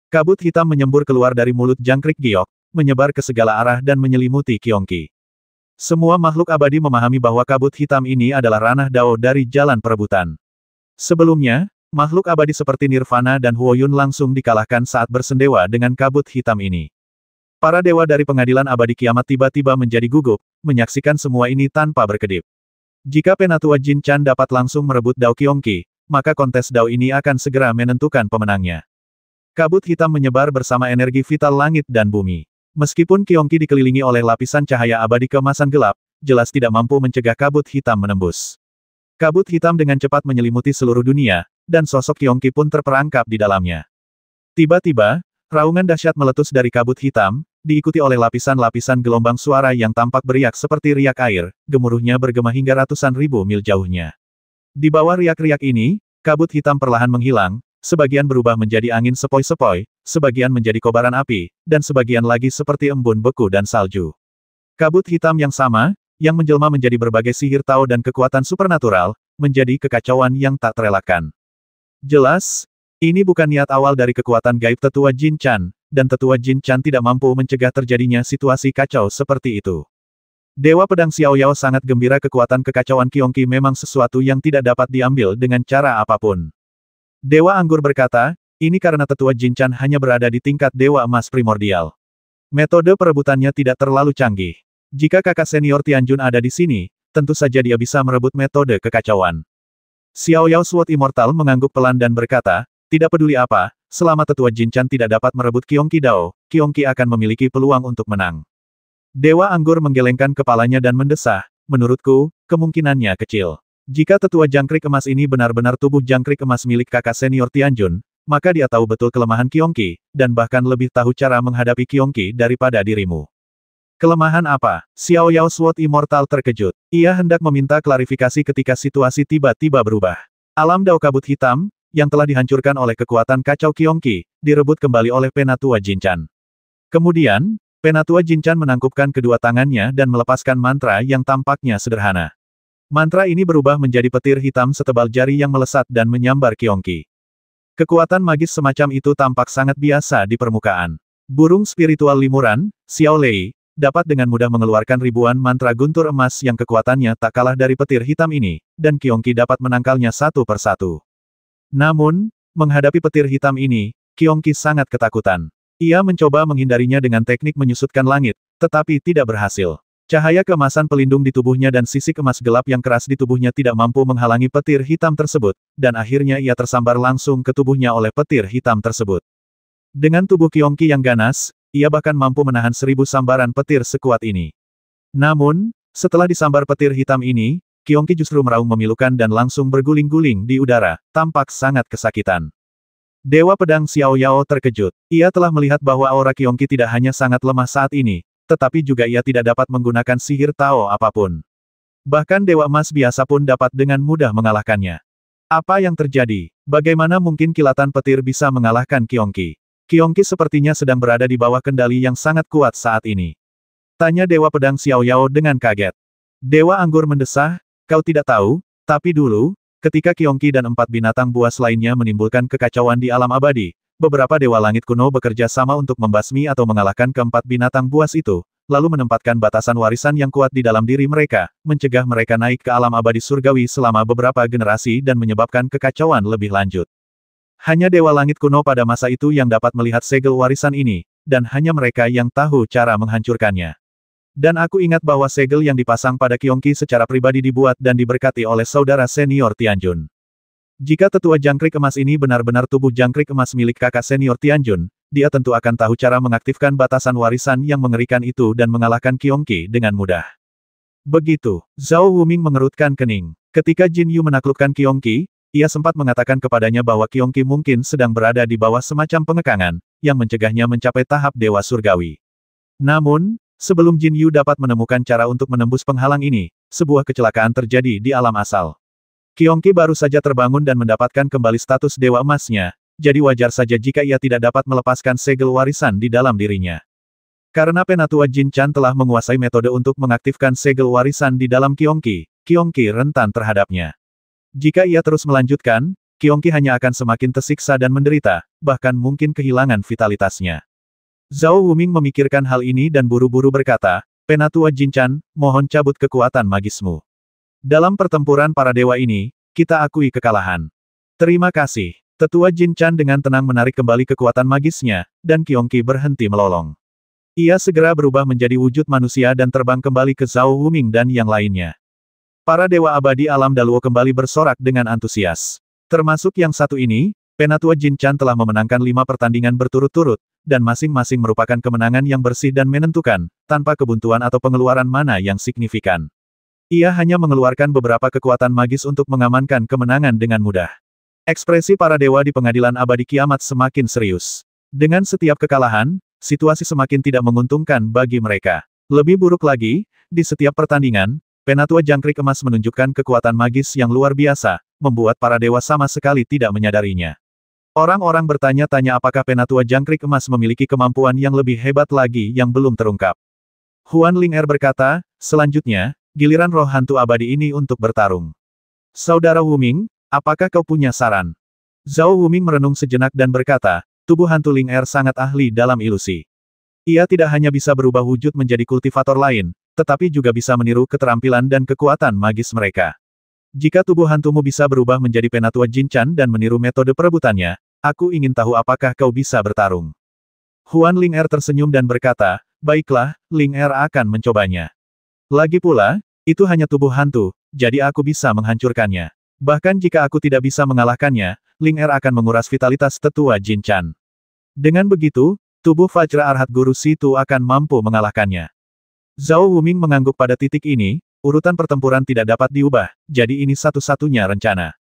Kabut hitam menyembur keluar dari mulut Jangkrik Giok, menyebar ke segala arah dan menyelimuti Qiongqi. Semua makhluk abadi memahami bahwa kabut hitam ini adalah ranah Dao dari jalan perebutan. Sebelumnya, makhluk abadi seperti Nirvana dan Huoyun langsung dikalahkan saat bersendewa dengan kabut hitam ini. Para dewa dari pengadilan abadi kiamat tiba-tiba menjadi gugup, menyaksikan semua ini tanpa berkedip. Jika Penatua Jinchan dapat langsung merebut Dao Qiongqi, maka kontes Dao ini akan segera menentukan pemenangnya. Kabut hitam menyebar bersama energi vital langit dan bumi. Meskipun Qiongqi dikelilingi oleh lapisan cahaya abadi keemasan gelap, jelas tidak mampu mencegah kabut hitam menembus. Kabut hitam dengan cepat menyelimuti seluruh dunia, dan sosok Qiongqi pun terperangkap di dalamnya. Tiba-tiba, raungan dahsyat meletus dari kabut hitam, diikuti oleh lapisan-lapisan gelombang suara yang tampak beriak seperti riak air, gemuruhnya bergema hingga ratusan ribu mil jauhnya. Di bawah riak-riak ini, kabut hitam perlahan menghilang, sebagian berubah menjadi angin sepoi-sepoi, sebagian menjadi kobaran api, dan sebagian lagi seperti embun beku dan salju. Kabut hitam yang sama, yang menjelma menjadi berbagai sihir Tao dan kekuatan supernatural, menjadi kekacauan yang tak terelakkan. Jelas, ini bukan niat awal dari kekuatan gaib tetua Jinchan, dan Tetua Jin Chan tidak mampu mencegah terjadinya situasi kacau seperti itu. Dewa Pedang Xiao Yao sangat gembira kekuatan kekacauan Qiongqi memang sesuatu yang tidak dapat diambil dengan cara apapun. Dewa Anggur berkata, ini karena Tetua Jin Chan hanya berada di tingkat Dewa Emas Primordial. Metode perebutannya tidak terlalu canggih. Jika kakak senior Tianjun ada di sini, tentu saja dia bisa merebut metode kekacauan. Xiao Yao Sword Immortal mengangguk pelan dan berkata, tidak peduli apa, selama Tetua Jin Chan tidak dapat merebut Qiongqi Dao, Qiongqi akan memiliki peluang untuk menang. Dewa Anggur menggelengkan kepalanya dan mendesah, menurutku, kemungkinannya kecil. Jika Tetua Jangkrik Emas ini benar-benar tubuh jangkrik emas milik kakak senior Tianjun, maka dia tahu betul kelemahan Qiongqi, dan bahkan lebih tahu cara menghadapi Qiongqi daripada dirimu. Kelemahan apa? Xiao Yao Sword Immortal terkejut. Ia hendak meminta klarifikasi ketika situasi tiba-tiba berubah. Alam Dao Kabut Hitam, yang telah dihancurkan oleh kekuatan kacau Qiongqi, direbut kembali oleh Penatua Jin Chan. Kemudian, Penatua Jin Chan menangkupkan kedua tangannya dan melepaskan mantra yang tampaknya sederhana. Mantra ini berubah menjadi petir hitam setebal jari yang melesat dan menyambar Qiongqi. Kekuatan magis semacam itu tampak sangat biasa di permukaan. Burung spiritual limuran, Xiao Lei, dapat dengan mudah mengeluarkan ribuan mantra guntur emas yang kekuatannya tak kalah dari petir hitam ini, dan Qiongqi dapat menangkalnya satu persatu. Namun, menghadapi petir hitam ini, Qiongqi sangat ketakutan. Ia mencoba menghindarinya dengan teknik menyusutkan langit, tetapi tidak berhasil. Cahaya keemasan pelindung di tubuhnya dan sisik emas gelap yang keras di tubuhnya tidak mampu menghalangi petir hitam tersebut, dan akhirnya ia tersambar langsung ke tubuhnya oleh petir hitam tersebut. Dengan tubuh Qiongqi yang ganas, ia bahkan mampu menahan 1000 sambaran petir sekuat ini. Namun, setelah disambar petir hitam ini, Qiongqi justru meraung memilukan dan langsung berguling-guling di udara, tampak sangat kesakitan. Dewa Pedang Xiao Yao terkejut. Ia telah melihat bahwa aura Qiongqi tidak hanya sangat lemah saat ini, tetapi juga ia tidak dapat menggunakan sihir Tao apapun. Bahkan Dewa Emas biasa pun dapat dengan mudah mengalahkannya. Apa yang terjadi? Bagaimana mungkin kilatan petir bisa mengalahkan Qiongqi? Qiongqi sepertinya sedang berada di bawah kendali yang sangat kuat saat ini. Tanya Dewa Pedang Xiao Yao dengan kaget. Dewa Anggur mendesah, kau tidak tahu, tapi dulu, ketika Qiongqi dan 4 binatang buas lainnya menimbulkan kekacauan di alam abadi, beberapa Dewa Langit kuno bekerja sama untuk membasmi atau mengalahkan keempat binatang buas itu, lalu menempatkan batasan warisan yang kuat di dalam diri mereka, mencegah mereka naik ke alam abadi surgawi selama beberapa generasi dan menyebabkan kekacauan lebih lanjut. Hanya Dewa Langit kuno pada masa itu yang dapat melihat segel warisan ini, dan hanya mereka yang tahu cara menghancurkannya. Dan aku ingat bahwa segel yang dipasang pada Qiongqi secara pribadi dibuat dan diberkati oleh saudara senior Tianjun. Jika Tetua Jangkrik Emas ini benar-benar tubuh jangkrik emas milik kakak senior Tianjun, dia tentu akan tahu cara mengaktifkan batasan warisan yang mengerikan itu dan mengalahkan Qiongqi dengan mudah. Begitu, Zhao Wuming mengerutkan kening. Ketika Jin Yu menaklukkan Qiongqi, ia sempat mengatakan kepadanya bahwa Qiongqi mungkin sedang berada di bawah semacam pengekangan, yang mencegahnya mencapai tahap Dewa Surgawi. Namun, sebelum Jin Yu dapat menemukan cara untuk menembus penghalang ini, sebuah kecelakaan terjadi di alam asal. Qiongqi baru saja terbangun dan mendapatkan kembali status Dewa Emasnya, jadi wajar saja jika ia tidak dapat melepaskan segel warisan di dalam dirinya. Karena Penatua Jin Chan telah menguasai metode untuk mengaktifkan segel warisan di dalam Qiongqi, Qiongqi rentan terhadapnya. Jika ia terus melanjutkan, Qiongqi hanya akan semakin tersiksa dan menderita, bahkan mungkin kehilangan vitalitasnya. Zhao Wuming memikirkan hal ini dan buru-buru berkata, Penatua Jin Chan, mohon cabut kekuatan magismu. Dalam pertempuran para dewa ini, kita akui kekalahan. Terima kasih. Tetua Jin Chan dengan tenang menarik kembali kekuatan magisnya, dan Qiongqi berhenti melolong. Ia segera berubah menjadi wujud manusia dan terbang kembali ke Zhao Wuming dan yang lainnya. Para dewa abadi alam Daluo kembali bersorak dengan antusias. Termasuk yang satu ini, Penatua Jin Chan telah memenangkan 5 pertandingan berturut-turut, dan masing-masing merupakan kemenangan yang bersih dan menentukan, tanpa kebuntuan atau pengeluaran mana yang signifikan. Ia hanya mengeluarkan beberapa kekuatan magis untuk mengamankan kemenangan dengan mudah. Ekspresi para dewa di pengadilan abadi kiamat semakin serius. Dengan setiap kekalahan, situasi semakin tidak menguntungkan bagi mereka. Lebih buruk lagi, di setiap pertandingan, Penatua Jangkrik Emas menunjukkan kekuatan magis yang luar biasa, membuat para dewa sama sekali tidak menyadarinya. Orang-orang bertanya-tanya apakah Penatua Jangkrik Emas memiliki kemampuan yang lebih hebat lagi yang belum terungkap. Huan Ling Er berkata, selanjutnya, giliran roh hantu abadi ini untuk bertarung. Saudara Wuming, apakah kau punya saran? Zhao Wuming merenung sejenak dan berkata, tubuh hantu Ling Er sangat ahli dalam ilusi. Ia tidak hanya bisa berubah wujud menjadi kultivator lain, tetapi juga bisa meniru keterampilan dan kekuatan magis mereka. Jika tubuh hantumu bisa berubah menjadi Penatua Jinchan dan meniru metode perebutannya, aku ingin tahu apakah kau bisa bertarung. Huan Ling Er tersenyum dan berkata, baiklah, Ling Er akan mencobanya. Lagi pula, itu hanya tubuh hantu, jadi aku bisa menghancurkannya. Bahkan jika aku tidak bisa mengalahkannya, Ling Er akan menguras vitalitas tetua Jinchan. Dengan begitu, tubuh Vajra Arhat Guru Situ akan mampu mengalahkannya. Zhao Wuming mengangguk pada titik ini, urutan pertempuran tidak dapat diubah, jadi ini satu-satunya rencana.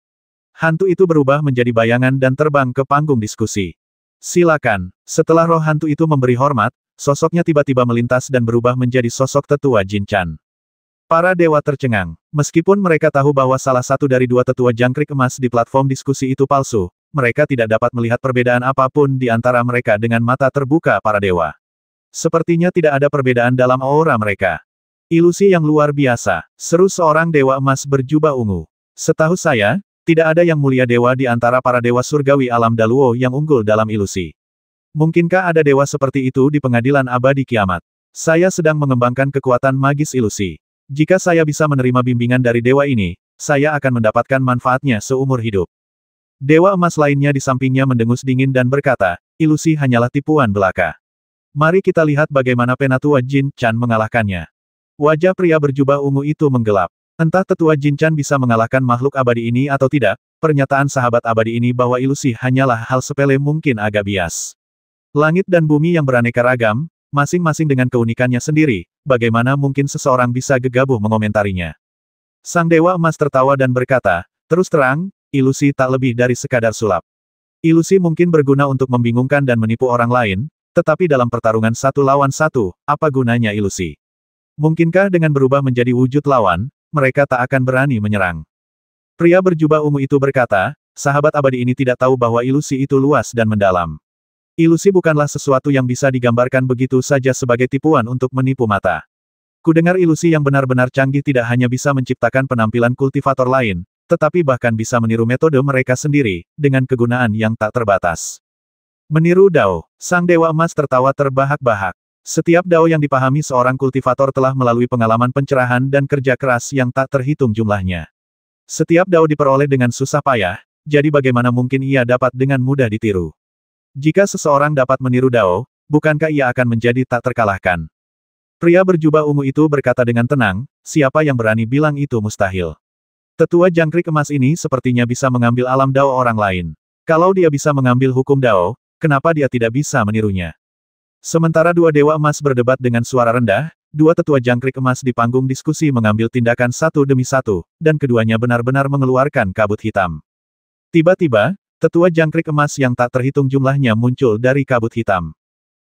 Hantu itu berubah menjadi bayangan dan terbang ke panggung diskusi. Silakan. Setelah roh hantu itu memberi hormat, sosoknya tiba-tiba melintas dan berubah menjadi sosok tetua Jinchan. Para dewa tercengang. Meskipun mereka tahu bahwa salah satu dari dua tetua jangkrik emas di platform diskusi itu palsu, mereka tidak dapat melihat perbedaan apapun di antara mereka dengan mata terbuka para dewa. Sepertinya tidak ada perbedaan dalam aura mereka. Ilusi yang luar biasa, seru seorang dewa emas berjubah ungu. Setahu saya, tidak ada yang mulia dewa di antara para dewa surgawi alam Daluo yang unggul dalam ilusi. Mungkinkah ada dewa seperti itu di pengadilan abadi kiamat? Saya sedang mengembangkan kekuatan magis ilusi. Jika saya bisa menerima bimbingan dari dewa ini, saya akan mendapatkan manfaatnya seumur hidup. Dewa emas lainnya di sampingnya mendengus dingin dan berkata, ilusi hanyalah tipuan belaka. Mari kita lihat bagaimana Penatua Jinchan mengalahkannya. Wajah pria berjubah ungu itu menggelap. Entah tetua Jinchan bisa mengalahkan makhluk abadi ini atau tidak, pernyataan sahabat abadi ini bahwa ilusi hanyalah hal sepele mungkin agak bias. Langit dan bumi yang beraneka ragam, masing-masing dengan keunikannya sendiri, bagaimana mungkin seseorang bisa gegabah mengomentarinya. Sang dewa emas tertawa dan berkata, terus terang, ilusi tak lebih dari sekadar sulap. Ilusi mungkin berguna untuk membingungkan dan menipu orang lain, tetapi dalam pertarungan satu lawan satu, apa gunanya ilusi? Mungkinkah dengan berubah menjadi wujud lawan, mereka tak akan berani menyerang? Pria berjubah ungu itu berkata, sahabat abadi ini tidak tahu bahwa ilusi itu luas dan mendalam. Ilusi bukanlah sesuatu yang bisa digambarkan begitu saja sebagai tipuan untuk menipu mata. Kudengar ilusi yang benar-benar canggih tidak hanya bisa menciptakan penampilan kultivator lain, tetapi bahkan bisa meniru metode mereka sendiri, dengan kegunaan yang tak terbatas. Meniru Dao, sang dewa emas tertawa terbahak-bahak. Setiap Dao yang dipahami seorang kultivator telah melalui pengalaman pencerahan dan kerja keras yang tak terhitung jumlahnya. Setiap Dao diperoleh dengan susah payah, jadi bagaimana mungkin ia dapat dengan mudah ditiru? Jika seseorang dapat meniru Dao, bukankah ia akan menjadi tak terkalahkan? Pria berjubah ungu itu berkata dengan tenang, siapa yang berani bilang itu mustahil? Tetua jangkrik emas ini sepertinya bisa mengambil alam Dao orang lain. Kalau dia bisa mengambil hukum Dao, kenapa dia tidak bisa menirunya? Sementara dua dewa emas berdebat dengan suara rendah, dua tetua jangkrik emas di panggung diskusi mengambil tindakan satu demi satu, dan keduanya benar-benar mengeluarkan kabut hitam. Tiba-tiba, tetua jangkrik emas yang tak terhitung jumlahnya muncul dari kabut hitam.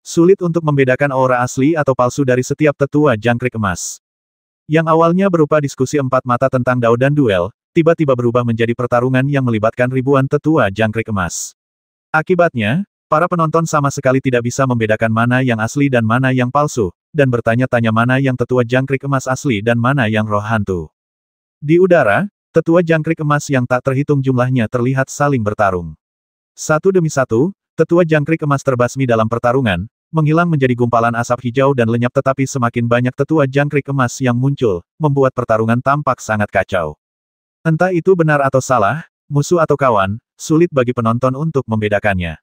Sulit untuk membedakan aura asli atau palsu dari setiap tetua jangkrik emas. Yang awalnya berupa diskusi empat mata tentang Dao dan duel, tiba-tiba berubah menjadi pertarungan yang melibatkan ribuan tetua jangkrik emas. Akibatnya, para penonton sama sekali tidak bisa membedakan mana yang asli dan mana yang palsu, dan bertanya-tanya mana yang tetua jangkrik emas asli dan mana yang roh hantu. Di udara, tetua jangkrik emas yang tak terhitung jumlahnya terlihat saling bertarung. Satu demi satu, tetua jangkrik emas terbasmi dalam pertarungan, menghilang menjadi gumpalan asap hijau dan lenyap, tetapi semakin banyak tetua jangkrik emas yang muncul, membuat pertarungan tampak sangat kacau. Entah itu benar atau salah, musuh atau kawan, sulit bagi penonton untuk membedakannya.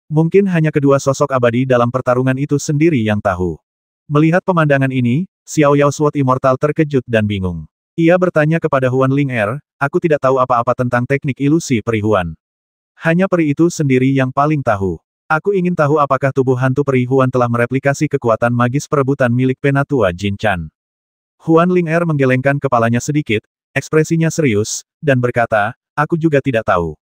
Mungkin hanya kedua sosok abadi dalam pertarungan itu sendiri yang tahu. Melihat pemandangan ini, Xiao Yao Sword Immortal terkejut dan bingung. Ia bertanya kepada Huan Ling Er, aku tidak tahu apa-apa tentang teknik ilusi peri Huan. Hanya peri itu sendiri yang paling tahu. Aku ingin tahu apakah tubuh hantu peri Huan telah mereplikasi kekuatan magis perebutan milik Penatua Jinchan. Huan Ling Er menggelengkan kepalanya sedikit, ekspresinya serius, dan berkata, aku juga tidak tahu.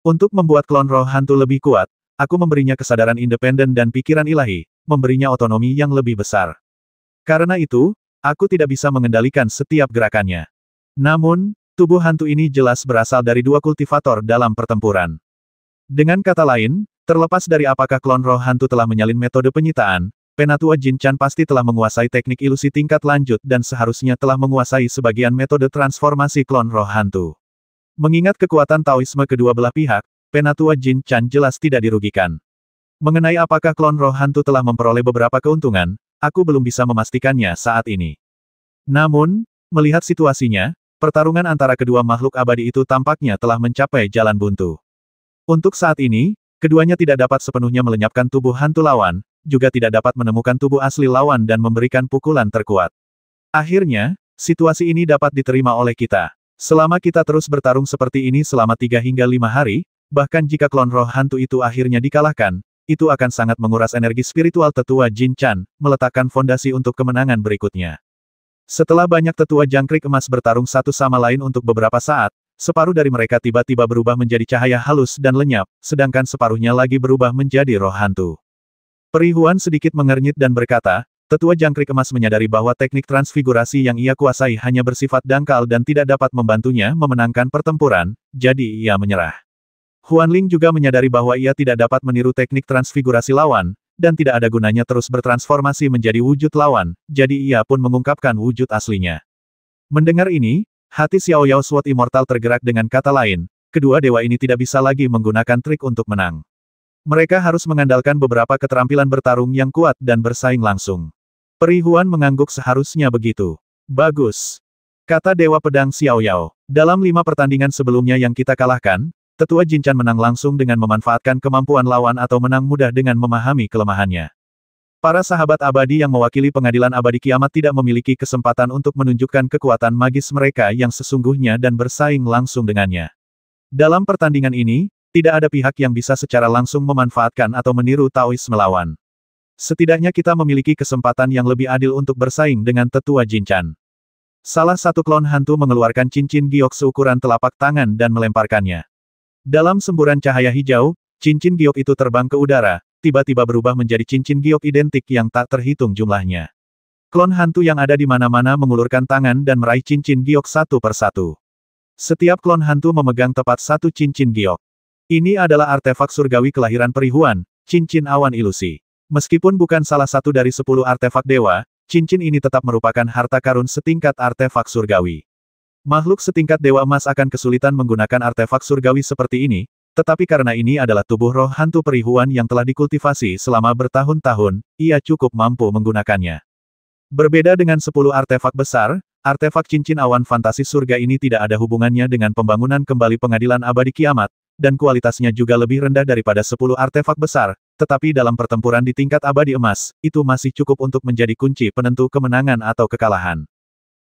Untuk membuat klon roh hantu lebih kuat, aku memberinya kesadaran independen dan pikiran ilahi, memberinya otonomi yang lebih besar. Karena itu, aku tidak bisa mengendalikan setiap gerakannya. Namun, tubuh hantu ini jelas berasal dari dua kultivator dalam pertempuran. Dengan kata lain, terlepas dari apakah klon roh hantu telah menyalin metode penyitaan, Penatua Jinchan pasti telah menguasai teknik ilusi tingkat lanjut dan seharusnya telah menguasai sebagian metode transformasi klon roh hantu. Mengingat kekuatan Taoisme kedua belah pihak, Penatua Jinchan jelas tidak dirugikan. Mengenai apakah klon roh hantu telah memperoleh beberapa keuntungan, aku belum bisa memastikannya saat ini. Namun, melihat situasinya, pertarungan antara kedua makhluk abadi itu tampaknya telah mencapai jalan buntu. Untuk saat ini, keduanya tidak dapat sepenuhnya melenyapkan tubuh hantu lawan, juga tidak dapat menemukan tubuh asli lawan dan memberikan pukulan terkuat. Akhirnya, situasi ini dapat diterima oleh kita. Selama kita terus bertarung seperti ini selama 3 hingga 5 hari, bahkan jika klon roh hantu itu akhirnya dikalahkan, itu akan sangat menguras energi spiritual tetua Jin Chan, meletakkan fondasi untuk kemenangan berikutnya. Setelah banyak tetua jangkrik emas bertarung satu sama lain untuk beberapa saat, separuh dari mereka tiba-tiba berubah menjadi cahaya halus dan lenyap, sedangkan separuhnya lagi berubah menjadi roh hantu. Perihuan sedikit mengernyit dan berkata, tetua jangkrik emas menyadari bahwa teknik transfigurasi yang ia kuasai hanya bersifat dangkal dan tidak dapat membantunya memenangkan pertempuran, jadi ia menyerah. Huanling juga menyadari bahwa ia tidak dapat meniru teknik transfigurasi lawan, dan tidak ada gunanya terus bertransformasi menjadi wujud lawan, jadi ia pun mengungkapkan wujud aslinya. Mendengar ini, hati Xiao Yao Sword Immortal tergerak dengan kata lain, kedua dewa ini tidak bisa lagi menggunakan trik untuk menang. Mereka harus mengandalkan beberapa keterampilan bertarung yang kuat dan bersaing langsung. Perihuan mengangguk seharusnya begitu. Bagus. Kata Dewa Pedang Xiao Yao. Dalam 5 pertandingan sebelumnya yang kita kalahkan, tetua Jin Chan menang langsung dengan memanfaatkan kemampuan lawan atau menang mudah dengan memahami kelemahannya. Para sahabat abadi yang mewakili pengadilan abadi kiamat tidak memiliki kesempatan untuk menunjukkan kekuatan magis mereka yang sesungguhnya dan bersaing langsung dengannya. Dalam pertandingan ini, tidak ada pihak yang bisa secara langsung memanfaatkan atau meniru Taois melawan. Setidaknya kita memiliki kesempatan yang lebih adil untuk bersaing dengan tetua Jin Chan. Salah satu klon hantu mengeluarkan cincin giok seukuran telapak tangan dan melemparkannya. Dalam semburan cahaya hijau, cincin giok itu terbang ke udara, tiba-tiba berubah menjadi cincin giok identik yang tak terhitung jumlahnya. Klon hantu yang ada di mana-mana mengulurkan tangan dan meraih cincin giok satu persatu. Setiap klon hantu memegang tepat satu cincin giok. Ini adalah artefak surgawi kelahiran perihuan, cincin awan ilusi. Meskipun bukan salah satu dari 10 artefak dewa, cincin ini tetap merupakan harta karun setingkat artefak surgawi. Makhluk setingkat dewa emas akan kesulitan menggunakan artefak surgawi seperti ini, tetapi karena ini adalah tubuh roh hantu perihuan yang telah dikultivasi selama bertahun-tahun, ia cukup mampu menggunakannya. Berbeda dengan 10 artefak besar, artefak cincin awan fantasi surga ini tidak ada hubungannya dengan pembangunan kembali pengadilan abadi kiamat, dan kualitasnya juga lebih rendah daripada 10 artefak besar, tetapi dalam pertempuran di tingkat abadi emas, itu masih cukup untuk menjadi kunci penentu kemenangan atau kekalahan.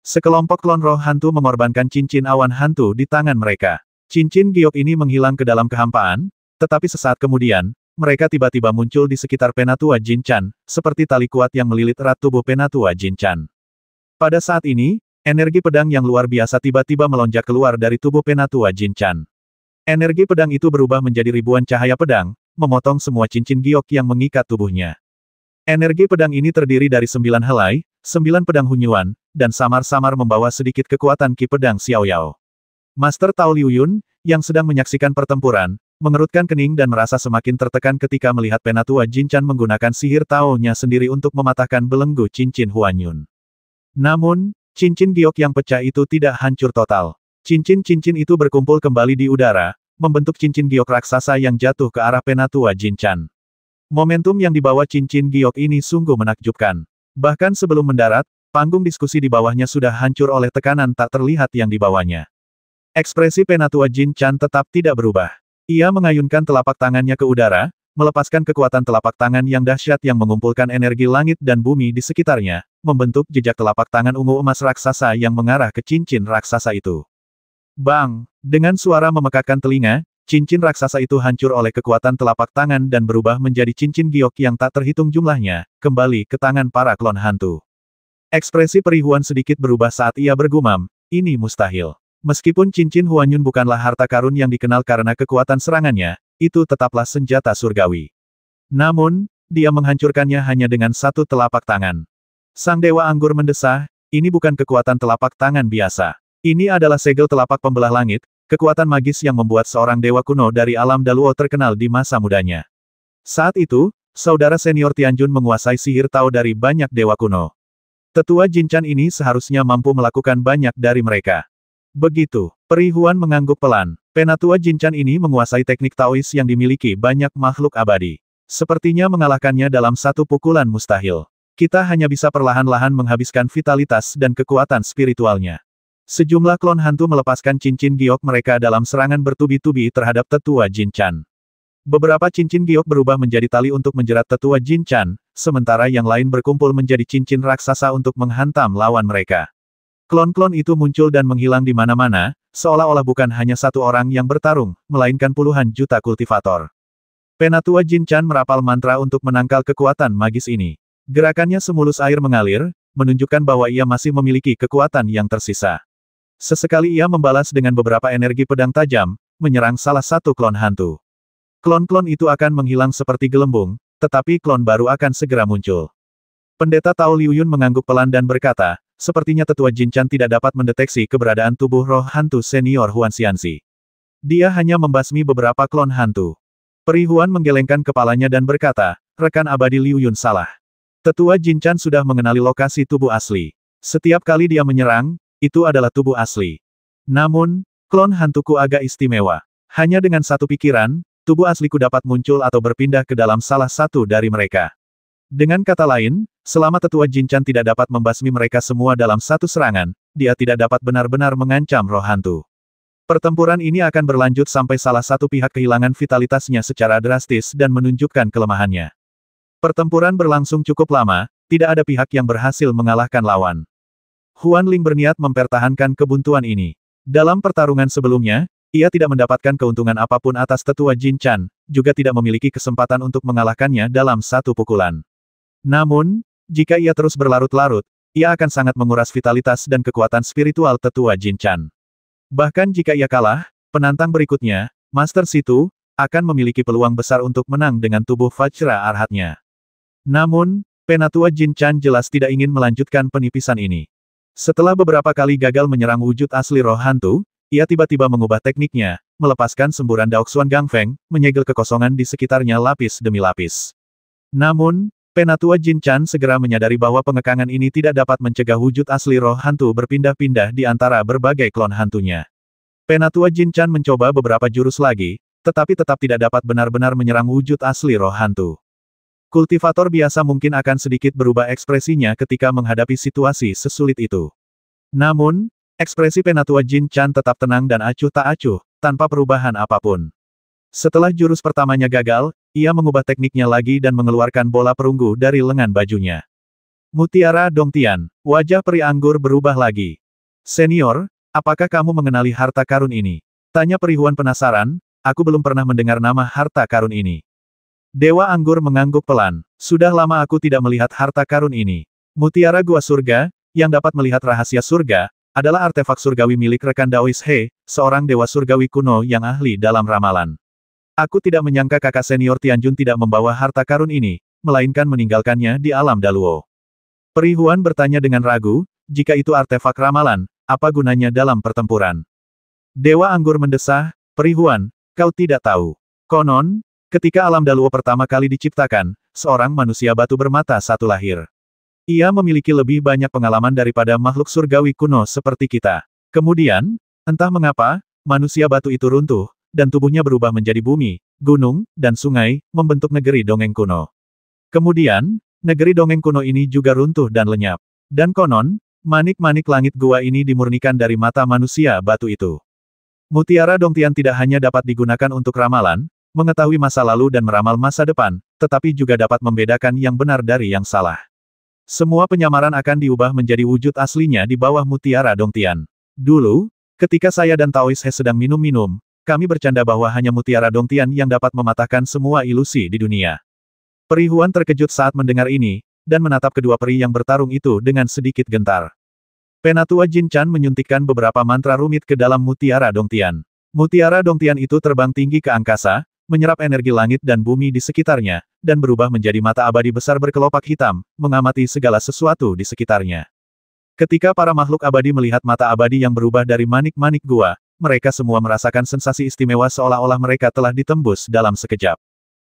Sekelompok klon roh hantu mengorbankan cincin awan hantu di tangan mereka. Cincin giok ini menghilang ke dalam kehampaan, tetapi sesaat kemudian, mereka tiba-tiba muncul di sekitar Penatua Jin Chan, seperti tali kuat yang melilit erat tubuh Penatua Jin Chan. Pada saat ini, energi pedang yang luar biasa tiba-tiba melonjak keluar dari tubuh Penatua Jin Chan. Energi pedang itu berubah menjadi ribuan cahaya pedang, memotong semua cincin giok yang mengikat tubuhnya. Energi pedang ini terdiri dari 9 helai, 9 pedang Hunyuan, dan samar-samar membawa sedikit kekuatan ki pedang Xiao Yao. Master Tao Liu Yun, yang sedang menyaksikan pertempuran, mengerutkan kening dan merasa semakin tertekan ketika melihat Penatua Jin Chan menggunakan sihir Tao-nya sendiri untuk mematahkan belenggu cincin Huanyun. Namun, cincin giok yang pecah itu tidak hancur total. Cincin-cincin itu berkumpul kembali di udara, membentuk cincin giok raksasa yang jatuh ke arah Penatua Jin Chan. Momentum yang dibawa cincin giok ini sungguh menakjubkan. Bahkan sebelum mendarat, panggung diskusi di bawahnya sudah hancur oleh tekanan tak terlihat yang dibawanya. Ekspresi Penatua Jin Chan tetap tidak berubah. Ia mengayunkan telapak tangannya ke udara, melepaskan kekuatan telapak tangan yang dahsyat yang mengumpulkan energi langit dan bumi di sekitarnya, membentuk jejak telapak tangan ungu emas raksasa yang mengarah ke cincin raksasa itu. Bang! Dengan suara memekakkan telinga, cincin raksasa itu hancur oleh kekuatan telapak tangan dan berubah menjadi cincin giok yang tak terhitung jumlahnya, kembali ke tangan para klon hantu. Ekspresi perihuan sedikit berubah saat ia bergumam, ini mustahil. Meskipun cincin Huanyun bukanlah harta karun yang dikenal karena kekuatan serangannya, itu tetaplah senjata surgawi. Namun, dia menghancurkannya hanya dengan satu telapak tangan. Sang Dewa Anggur mendesah, ini bukan kekuatan telapak tangan biasa. Ini adalah segel telapak pembelah langit, kekuatan magis yang membuat seorang dewa kuno dari alam Daluo terkenal di masa mudanya. Saat itu, saudara senior Tianjun menguasai sihir Tao dari banyak dewa kuno. Tetua Jin Chan ini seharusnya mampu melakukan banyak dari mereka. Begitu, perihuan mengangguk pelan. Penatua Jin Chan ini menguasai teknik Taois yang dimiliki banyak makhluk abadi. Sepertinya mengalahkannya dalam satu pukulan mustahil. Kita hanya bisa perlahan-lahan menghabiskan vitalitas dan kekuatan spiritualnya. Sejumlah klon hantu melepaskan cincin giok mereka dalam serangan bertubi-tubi terhadap tetua Jin Chan. Beberapa cincin giok berubah menjadi tali untuk menjerat tetua Jin Chan, sementara yang lain berkumpul menjadi cincin raksasa untuk menghantam lawan mereka. Klon-klon itu muncul dan menghilang di mana-mana, seolah-olah bukan hanya satu orang yang bertarung, melainkan puluhan juta kultivator. Penatua Jin Chan merapal mantra untuk menangkal kekuatan magis ini. Gerakannya semulus air mengalir, menunjukkan bahwa ia masih memiliki kekuatan yang tersisa. Sesekali ia membalas dengan beberapa energi pedang tajam, menyerang salah satu klon hantu. Klon-klon itu akan menghilang seperti gelembung, tetapi klon baru akan segera muncul. Pendeta Tao Liuyun mengangguk pelan dan berkata, sepertinya tetua Jin Chan tidak dapat mendeteksi keberadaan tubuh roh hantu senior Huan Xianxi. Dia hanya membasmi beberapa klon hantu. Peri Huan menggelengkan kepalanya dan berkata, rekan abadi Liuyun salah. Tetua Jin Chan sudah mengenali lokasi tubuh asli. Setiap kali dia menyerang, itu adalah tubuh asli. Namun, klon hantuku agak istimewa. Hanya dengan satu pikiran, tubuh asliku dapat muncul atau berpindah ke dalam salah satu dari mereka. Dengan kata lain, selama tetua Jin Chan tidak dapat membasmi mereka semua dalam satu serangan, dia tidak dapat benar-benar mengancam roh hantu. Pertempuran ini akan berlanjut sampai salah satu pihak kehilangan vitalitasnya secara drastis dan menunjukkan kelemahannya. Pertempuran berlangsung cukup lama, tidak ada pihak yang berhasil mengalahkan lawan. Huan Ling berniat mempertahankan kebuntuan ini. Dalam pertarungan sebelumnya, ia tidak mendapatkan keuntungan apapun atas tetua Jin Chan, juga tidak memiliki kesempatan untuk mengalahkannya dalam satu pukulan. Namun, jika ia terus berlarut-larut, ia akan sangat menguras vitalitas dan kekuatan spiritual tetua Jin Chan. Bahkan jika ia kalah, penantang berikutnya, Master Situ, akan memiliki peluang besar untuk menang dengan tubuh Vajra Arhatnya. Namun, Penatua Jin Chan jelas tidak ingin melanjutkan penipisan ini. Setelah beberapa kali gagal menyerang wujud asli roh hantu, ia tiba-tiba mengubah tekniknya, melepaskan semburan Daoxuan Gangfeng, menyegel kekosongan di sekitarnya lapis demi lapis. Namun, Penatua Jin Chan segera menyadari bahwa pengekangan ini tidak dapat mencegah wujud asli roh hantu berpindah-pindah di antara berbagai klon hantunya. Penatua Jin Chan mencoba beberapa jurus lagi, tetapi tetap tidak dapat benar-benar menyerang wujud asli roh hantu. Kultivator biasa mungkin akan sedikit berubah ekspresinya ketika menghadapi situasi sesulit itu. Namun, ekspresi Penatua Jin Chan tetap tenang dan acuh tak acuh, tanpa perubahan apapun. Setelah jurus pertamanya gagal, ia mengubah tekniknya lagi dan mengeluarkan bola perunggu dari lengan bajunya. Mutiara Dongtian, wajah peri anggur berubah lagi. Senior, apakah kamu mengenali harta karun ini? Tanya Peri Huan penasaran, aku belum pernah mendengar nama harta karun ini. Dewa Anggur mengangguk pelan, sudah lama aku tidak melihat harta karun ini. Mutiara Gua Surga, yang dapat melihat rahasia surga, adalah artefak surgawi milik rekan Daois He, seorang dewa surgawi kuno yang ahli dalam ramalan. Aku tidak menyangka kakak senior Tianjun tidak membawa harta karun ini, melainkan meninggalkannya di alam Daluo. Peri Huan bertanya dengan ragu, jika itu artefak ramalan, apa gunanya dalam pertempuran? Dewa Anggur mendesah, Peri Huan, kau tidak tahu. Konon, ketika alam Daluo pertama kali diciptakan, seorang manusia batu bermata satu lahir. Ia memiliki lebih banyak pengalaman daripada makhluk surgawi kuno seperti kita. Kemudian, entah mengapa, manusia batu itu runtuh, dan tubuhnya berubah menjadi bumi, gunung, dan sungai, membentuk negeri dongeng kuno. Kemudian, negeri dongeng kuno ini juga runtuh dan lenyap. Dan konon, manik-manik langit gua ini dimurnikan dari mata manusia batu itu. Mutiara Dongtian tidak hanya dapat digunakan untuk ramalan, mengetahui masa lalu dan meramal masa depan, tetapi juga dapat membedakan yang benar dari yang salah. Semua penyamaran akan diubah menjadi wujud aslinya di bawah Mutiara Dongtian. Dulu, ketika saya dan Taois He sedang minum-minum, kami bercanda bahwa hanya Mutiara Dongtian yang dapat mematahkan semua ilusi di dunia. Peri Huan terkejut saat mendengar ini, dan menatap kedua peri yang bertarung itu dengan sedikit gentar. Penatua Jin Chan menyuntikkan beberapa mantra rumit ke dalam Mutiara Dongtian. Mutiara Dongtian itu terbang tinggi ke angkasa, menyerap energi langit dan bumi di sekitarnya, dan berubah menjadi mata abadi besar berkelopak hitam, mengamati segala sesuatu di sekitarnya. Ketika para makhluk abadi melihat mata abadi yang berubah dari manik-manik gua, mereka semua merasakan sensasi istimewa seolah-olah mereka telah ditembus dalam sekejap.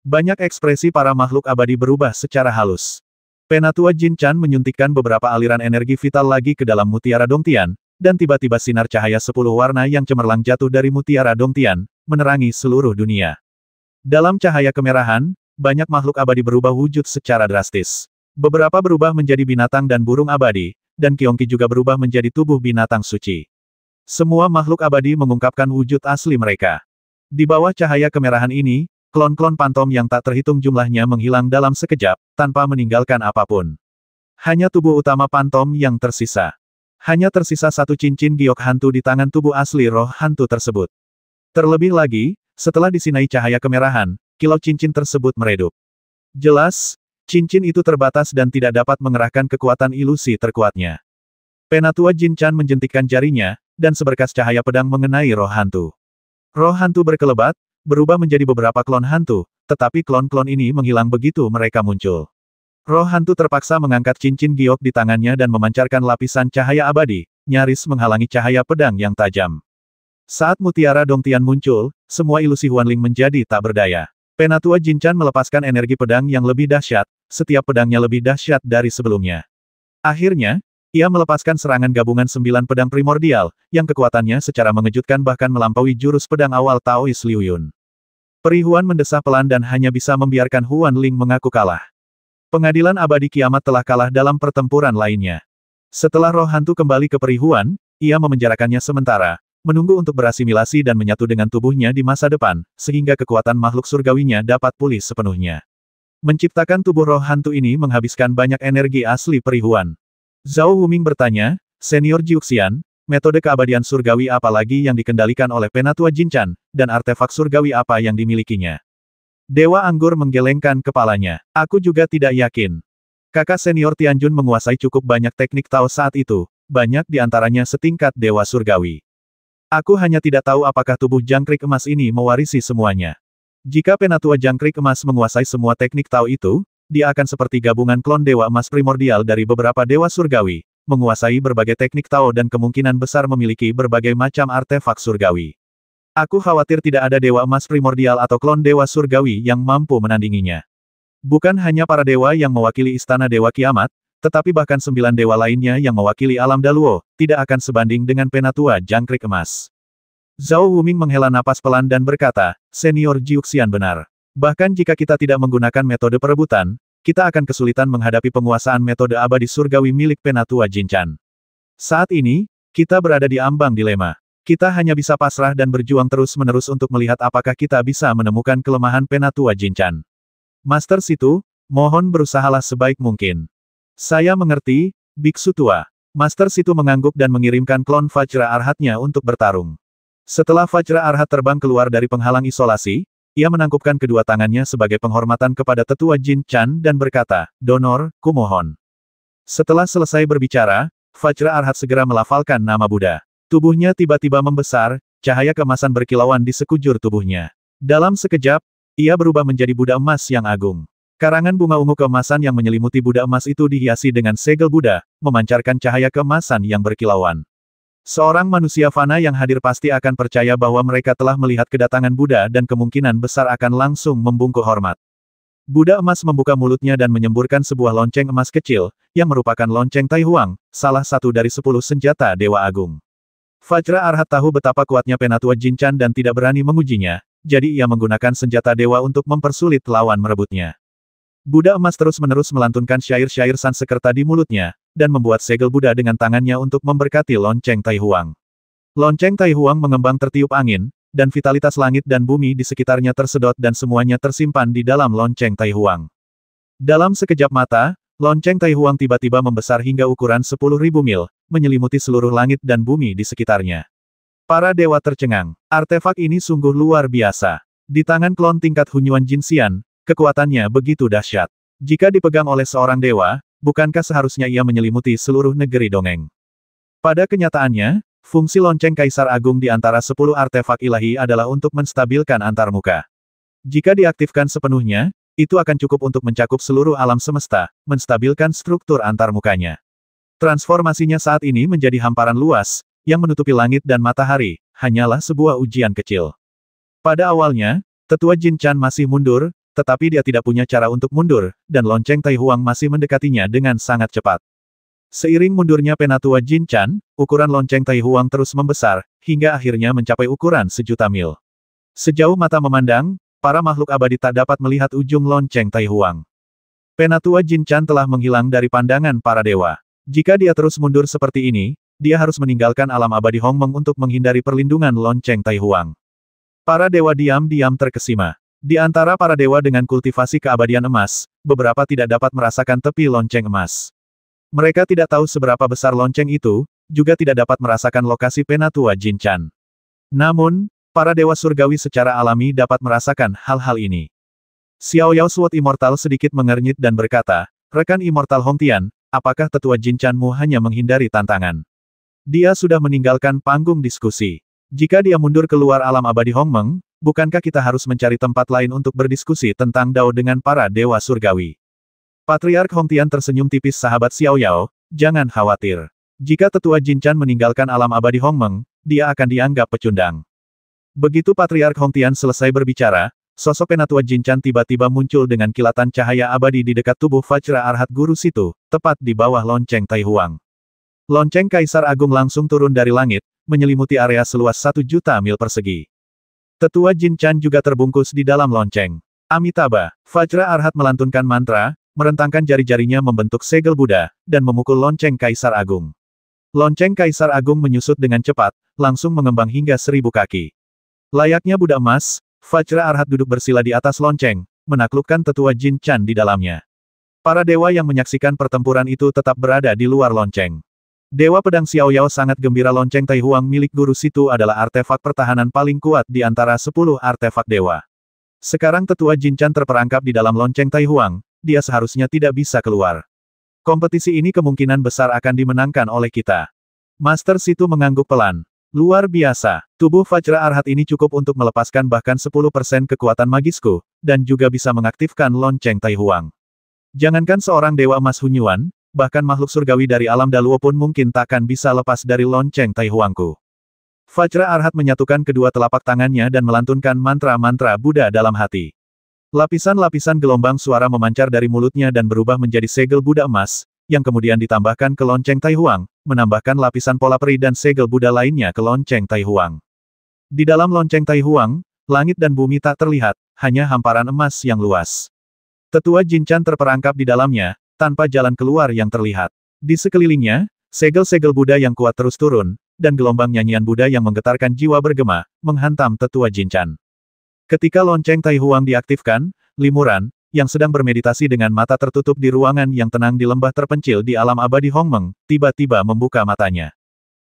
Banyak ekspresi para makhluk abadi berubah secara halus. Penatua Jin Chan menyuntikkan beberapa aliran energi vital lagi ke dalam Mutiara Dongtian, dan tiba-tiba sinar cahaya 10 warna yang cemerlang jatuh dari Mutiara Dongtian, menerangi seluruh dunia. Dalam cahaya kemerahan, banyak makhluk abadi berubah wujud secara drastis. Beberapa berubah menjadi binatang dan burung abadi, dan Qiongqi juga berubah menjadi tubuh binatang suci. Semua makhluk abadi mengungkapkan wujud asli mereka. Di bawah cahaya kemerahan ini, klon-klon pantom yang tak terhitung jumlahnya menghilang dalam sekejap, tanpa meninggalkan apapun. Hanya tubuh utama pantom yang tersisa. Hanya tersisa satu cincin giok hantu di tangan tubuh asli roh hantu tersebut. Terlebih lagi, setelah disinai cahaya kemerahan, kilau cincin tersebut meredup. Jelas, cincin itu terbatas dan tidak dapat mengerahkan kekuatan ilusi terkuatnya. Penatua Jin Chan menjentikkan jarinya, dan seberkas cahaya pedang mengenai roh hantu. Roh hantu berkelebat, berubah menjadi beberapa klon hantu, tetapi klon-klon ini menghilang begitu mereka muncul. Roh hantu terpaksa mengangkat cincin giok di tangannya dan memancarkan lapisan cahaya abadi, nyaris menghalangi cahaya pedang yang tajam. Saat mutiara Dongtian muncul, semua ilusi Huanling menjadi tak berdaya. Penatua Jin Chan melepaskan energi pedang yang lebih dahsyat, setiap pedangnya lebih dahsyat dari sebelumnya. Akhirnya, ia melepaskan serangan gabungan 9 pedang primordial, yang kekuatannya secara mengejutkan bahkan melampaui jurus pedang awal Taois Liu Yun. Peri Huan mendesah pelan dan hanya bisa membiarkan Huan Ling mengaku kalah. Pengadilan abadi kiamat telah kalah dalam pertempuran lainnya. Setelah roh hantu kembali ke Peri Huan, ia memenjarakannya sementara, menunggu untuk berasimilasi dan menyatu dengan tubuhnya di masa depan, sehingga kekuatan makhluk surgawinya dapat pulih sepenuhnya. Menciptakan tubuh roh hantu ini menghabiskan banyak energi asli Peri Huan. Zhao Wuming bertanya, Senior Jiuxian, metode keabadian surgawi apa lagi yang dikendalikan oleh Penatua Jin Chan, dan artefak surgawi apa yang dimilikinya? Dewa Anggur menggelengkan kepalanya. Aku juga tidak yakin. Kakak senior Tianjun menguasai cukup banyak teknik Tao saat itu, banyak di antaranya setingkat Dewa Surgawi. Aku hanya tidak tahu apakah tubuh jangkrik emas ini mewarisi semuanya. Jika Penatua Jangkrik Emas menguasai semua teknik Tao itu, dia akan seperti gabungan klon Dewa Emas primordial dari beberapa Dewa Surgawi, menguasai berbagai teknik Tao dan kemungkinan besar memiliki berbagai macam artefak surgawi. Aku khawatir tidak ada Dewa Emas primordial atau klon Dewa Surgawi yang mampu menandinginya. Bukan hanya para dewa yang mewakili Istana Dewa Kiamat, tetapi bahkan 9 dewa lainnya yang mewakili alam Daluo, tidak akan sebanding dengan Penatua Jangkrik Emas. Zhao Wuming menghela napas pelan dan berkata, Senior Jiuxian benar. Bahkan jika kita tidak menggunakan metode perebutan, kita akan kesulitan menghadapi penguasaan metode abadi surgawi milik Penatua Jin Chan. Saat ini, kita berada di ambang dilema. Kita hanya bisa pasrah dan berjuang terus-menerus untuk melihat apakah kita bisa menemukan kelemahan Penatua Jin Chan. Master Situ, mohon berusahalah sebaik mungkin. Saya mengerti, Biksu Tua. Master Situ mengangguk dan mengirimkan klon Vajra Arhatnya untuk bertarung. Setelah Vajra Arhat terbang keluar dari penghalang isolasi, ia menangkupkan kedua tangannya sebagai penghormatan kepada Tetua Jin Chan dan berkata, Donor, kumohon. Setelah selesai berbicara, Vajra Arhat segera melafalkan nama Buddha. Tubuhnya tiba-tiba membesar, cahaya keemasan berkilauan di sekujur tubuhnya. Dalam sekejap, ia berubah menjadi Buddha emas yang agung. Karangan bunga ungu keemasan yang menyelimuti Buddha emas itu dihiasi dengan segel Buddha, memancarkan cahaya keemasan yang berkilauan. Seorang manusia fana yang hadir pasti akan percaya bahwa mereka telah melihat kedatangan Buddha dan kemungkinan besar akan langsung membungkuk hormat. Buddha emas membuka mulutnya dan menyemburkan sebuah lonceng emas kecil, yang merupakan lonceng Tai Huang, salah satu dari 10 senjata Dewa Agung. Vajra Arhat tahu betapa kuatnya Penatua Jin Chan dan tidak berani mengujinya, jadi ia menggunakan senjata dewa untuk mempersulit lawan merebutnya. Buddha emas terus-menerus melantunkan syair-syair Sansekerta di mulutnya, dan membuat segel Buddha dengan tangannya untuk memberkati lonceng Tai Huang. Lonceng Tai Huang mengembang tertiup angin, dan vitalitas langit dan bumi di sekitarnya tersedot dan semuanya tersimpan di dalam lonceng Tai Huang. Dalam sekejap mata, lonceng Tai Huang tiba-tiba membesar hingga ukuran 10.000 mil, menyelimuti seluruh langit dan bumi di sekitarnya. Para dewa tercengang. Artefak ini sungguh luar biasa. Di tangan klon tingkat Hunyuan Jinxian, kekuatannya begitu dahsyat. Jika dipegang oleh seorang dewa, bukankah seharusnya ia menyelimuti seluruh negeri dongeng? Pada kenyataannya, fungsi lonceng Kaisar Agung di antara 10 artefak ilahi adalah untuk menstabilkan antarmuka. Jika diaktifkan sepenuhnya, itu akan cukup untuk mencakup seluruh alam semesta, menstabilkan struktur antarmukanya. Transformasinya saat ini menjadi hamparan luas, yang menutupi langit dan matahari, hanyalah sebuah ujian kecil. Pada awalnya, Tetua Jin Chan masih mundur, tetapi dia tidak punya cara untuk mundur, dan lonceng Tai Huang masih mendekatinya dengan sangat cepat. Seiring mundurnya Penatua Jin Chan, ukuran lonceng Tai Huang terus membesar, hingga akhirnya mencapai ukuran 1.000.000 mil. Sejauh mata memandang, para makhluk abadi tak dapat melihat ujung lonceng Tai Huang. Penatua Jin Chan telah menghilang dari pandangan para dewa. Jika dia terus mundur seperti ini, dia harus meninggalkan alam abadi Hongmeng untuk menghindari perlindungan lonceng Tai Huang. Para dewa diam-diam terkesima. Di antara para dewa dengan kultivasi keabadian emas, beberapa tidak dapat merasakan tepi lonceng emas. Mereka tidak tahu seberapa besar lonceng itu, juga tidak dapat merasakan lokasi Penatua Jin Chan. Namun, para dewa surgawi secara alami dapat merasakan hal-hal ini. Xiao Yao Sword Immortal sedikit mengernyit dan berkata, "Rekan Immortal Hong Tian, apakah tetua Jin Chanmu hanya menghindari tantangan? Dia sudah meninggalkan panggung diskusi. Jika dia mundur keluar alam abadi Hongmeng, bukankah kita harus mencari tempat lain untuk berdiskusi tentang Dao dengan para dewa surgawi?" Patriark Hong Tian tersenyum tipis. Sahabat Xiao Yao, jangan khawatir. Jika tetua Jin Chan meninggalkan alam abadi Hongmeng, dia akan dianggap pecundang. Begitu Patriark Hong Tian selesai berbicara, sosok Penatua Jin Chan tiba-tiba muncul dengan kilatan cahaya abadi di dekat tubuh Vajra Arhat Guru Situ, tepat di bawah lonceng Tai Huang. Lonceng Kaisar Agung langsung turun dari langit, menyelimuti area seluas 1.000.000 mil persegi. Tetua Jin Chan juga terbungkus di dalam lonceng. Amitabha, Vajra Arhat melantunkan mantra, merentangkan jari-jarinya membentuk segel Buddha, dan memukul lonceng Kaisar Agung. Lonceng Kaisar Agung menyusut dengan cepat, langsung mengembang hingga 1.000 kaki. Layaknya Buddha emas, Vajra Arhat duduk bersila di atas lonceng, menaklukkan tetua Jin Chan di dalamnya. Para dewa yang menyaksikan pertempuran itu tetap berada di luar lonceng. Dewa Pedang Xiao Yao sangat gembira. Lonceng Tai Huang milik Guru Situ adalah artefak pertahanan paling kuat di antara 10 artefak dewa. Sekarang tetua Jin Chan terperangkap di dalam lonceng Tai Huang, dia seharusnya tidak bisa keluar. Kompetisi ini kemungkinan besar akan dimenangkan oleh kita. Master Situ mengangguk pelan. Luar biasa, tubuh Vajra Arhat ini cukup untuk melepaskan bahkan 10% kekuatan magisku, dan juga bisa mengaktifkan lonceng Tai Huang. Jangankan seorang dewa emas Hunyuan, bahkan makhluk surgawi dari alam Daluo pun mungkin takkan bisa lepas dari lonceng Tai Huangku. Vajra Arhat menyatukan kedua telapak tangannya dan melantunkan mantra-mantra Buddha dalam hati. Lapisan-lapisan gelombang suara memancar dari mulutnya dan berubah menjadi segel Buddha emas, yang kemudian ditambahkan ke lonceng Tai Huang, menambahkan lapisan pola peri dan segel Buddha lainnya ke lonceng Tai Huang. Di dalam lonceng Tai Huang, langit dan bumi tak terlihat, hanya hamparan emas yang luas. Tetua Jin Chan terperangkap di dalamnya, tanpa jalan keluar yang terlihat. Di sekelilingnya, segel-segel Buddha yang kuat terus turun, dan gelombang nyanyian Buddha yang menggetarkan jiwa bergema, menghantam tetua Jin Chan. Ketika lonceng Tai Huang diaktifkan, Limuran, yang sedang bermeditasi dengan mata tertutup di ruangan yang tenang di lembah terpencil di alam abadi Hongmeng, tiba-tiba membuka matanya.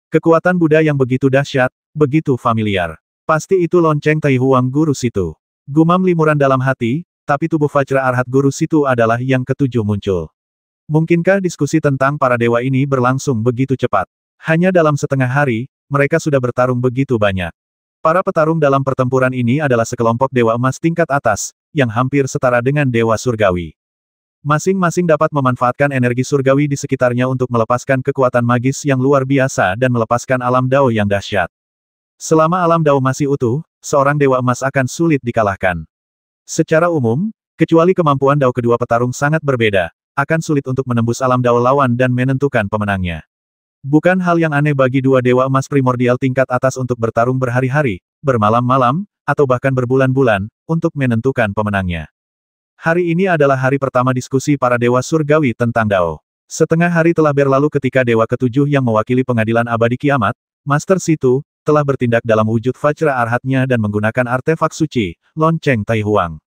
Kekuatan Buddha yang begitu dahsyat, begitu familiar. Pasti itu lonceng Tai Huang Guru Situ. Gumam Limuran dalam hati, tapi tubuh Vajra Arhat Guru Situ adalah yang ketujuh muncul. Mungkinkah diskusi tentang para dewa ini berlangsung begitu cepat? Hanya dalam setengah hari, mereka sudah bertarung begitu banyak. Para petarung dalam pertempuran ini adalah sekelompok dewa emas tingkat atas, yang hampir setara dengan dewa surgawi. Masing-masing dapat memanfaatkan energi surgawi di sekitarnya untuk melepaskan kekuatan magis yang luar biasa dan melepaskan alam Dao yang dahsyat. Selama alam Dao masih utuh, seorang dewa emas akan sulit dikalahkan. Secara umum, kecuali kemampuan Dao kedua petarung sangat berbeda, akan sulit untuk menembus alam Dao lawan dan menentukan pemenangnya. Bukan hal yang aneh bagi dua dewa emas primordial tingkat atas untuk bertarung berhari-hari, bermalam-malam, atau bahkan berbulan-bulan, untuk menentukan pemenangnya. Hari ini adalah hari pertama diskusi para dewa surgawi tentang Dao. Setengah hari telah berlalu ketika dewa ketujuh yang mewakili pengadilan abadi kiamat, Master Situ, telah bertindak dalam wujud Vajra Arhatnya dan menggunakan artefak suci, lonceng Tai Huang.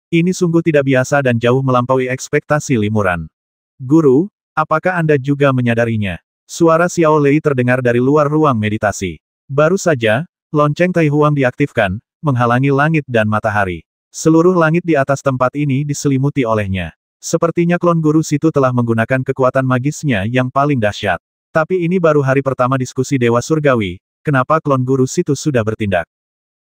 Ini sungguh tidak biasa dan jauh melampaui ekspektasi Limuran. Guru, apakah Anda juga menyadarinya? Suara Xiao Lei terdengar dari luar ruang meditasi. Baru saja, lonceng Tai Huang diaktifkan, menghalangi langit dan matahari. Seluruh langit di atas tempat ini diselimuti olehnya. Sepertinya klon Guru Situ telah menggunakan kekuatan magisnya yang paling dahsyat. Tapi ini baru hari pertama diskusi Dewa Surgawi, kenapa klon Guru Situ sudah bertindak?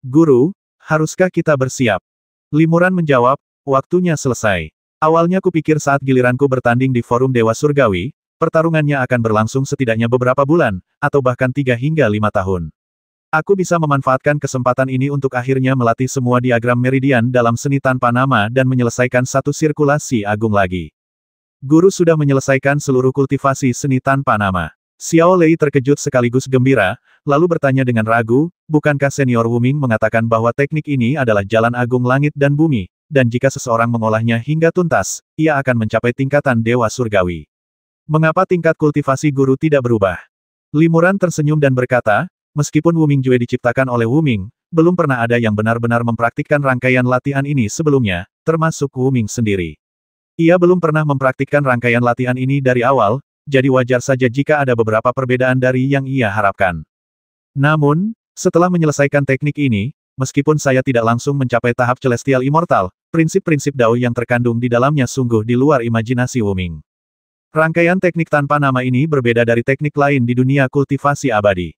Guru, haruskah kita bersiap? Limuran menjawab, waktunya selesai. Awalnya kupikir saat giliranku bertanding di forum Dewa Surgawi, pertarungannya akan berlangsung setidaknya beberapa bulan, atau bahkan 3 hingga 5 tahun. Aku bisa memanfaatkan kesempatan ini untuk akhirnya melatih semua diagram meridian dalam seni tanpa nama dan menyelesaikan satu sirkulasi agung lagi. Guru sudah menyelesaikan seluruh kultivasi seni tanpa nama. Xiao Lei terkejut sekaligus gembira, lalu bertanya dengan ragu, bukankah senior Wu Ming mengatakan bahwa teknik ini adalah jalan agung langit dan bumi, dan jika seseorang mengolahnya hingga tuntas, ia akan mencapai tingkatan dewa surgawi. Mengapa tingkat kultivasi guru tidak berubah? Limuran tersenyum dan berkata, meskipun Wu Mingjue diciptakan oleh Wu Ming, belum pernah ada yang benar-benar mempraktikkan rangkaian latihan ini sebelumnya, termasuk Wu Ming sendiri. Ia belum pernah mempraktikkan rangkaian latihan ini dari awal, jadi wajar saja jika ada beberapa perbedaan dari yang ia harapkan. Namun, setelah menyelesaikan teknik ini, meskipun saya tidak langsung mencapai tahap Celestial Immortal, prinsip-prinsip Dao yang terkandung di dalamnya sungguh di luar imajinasi Wu Ming. Rangkaian teknik tanpa nama ini berbeda dari teknik lain di dunia kultivasi abadi.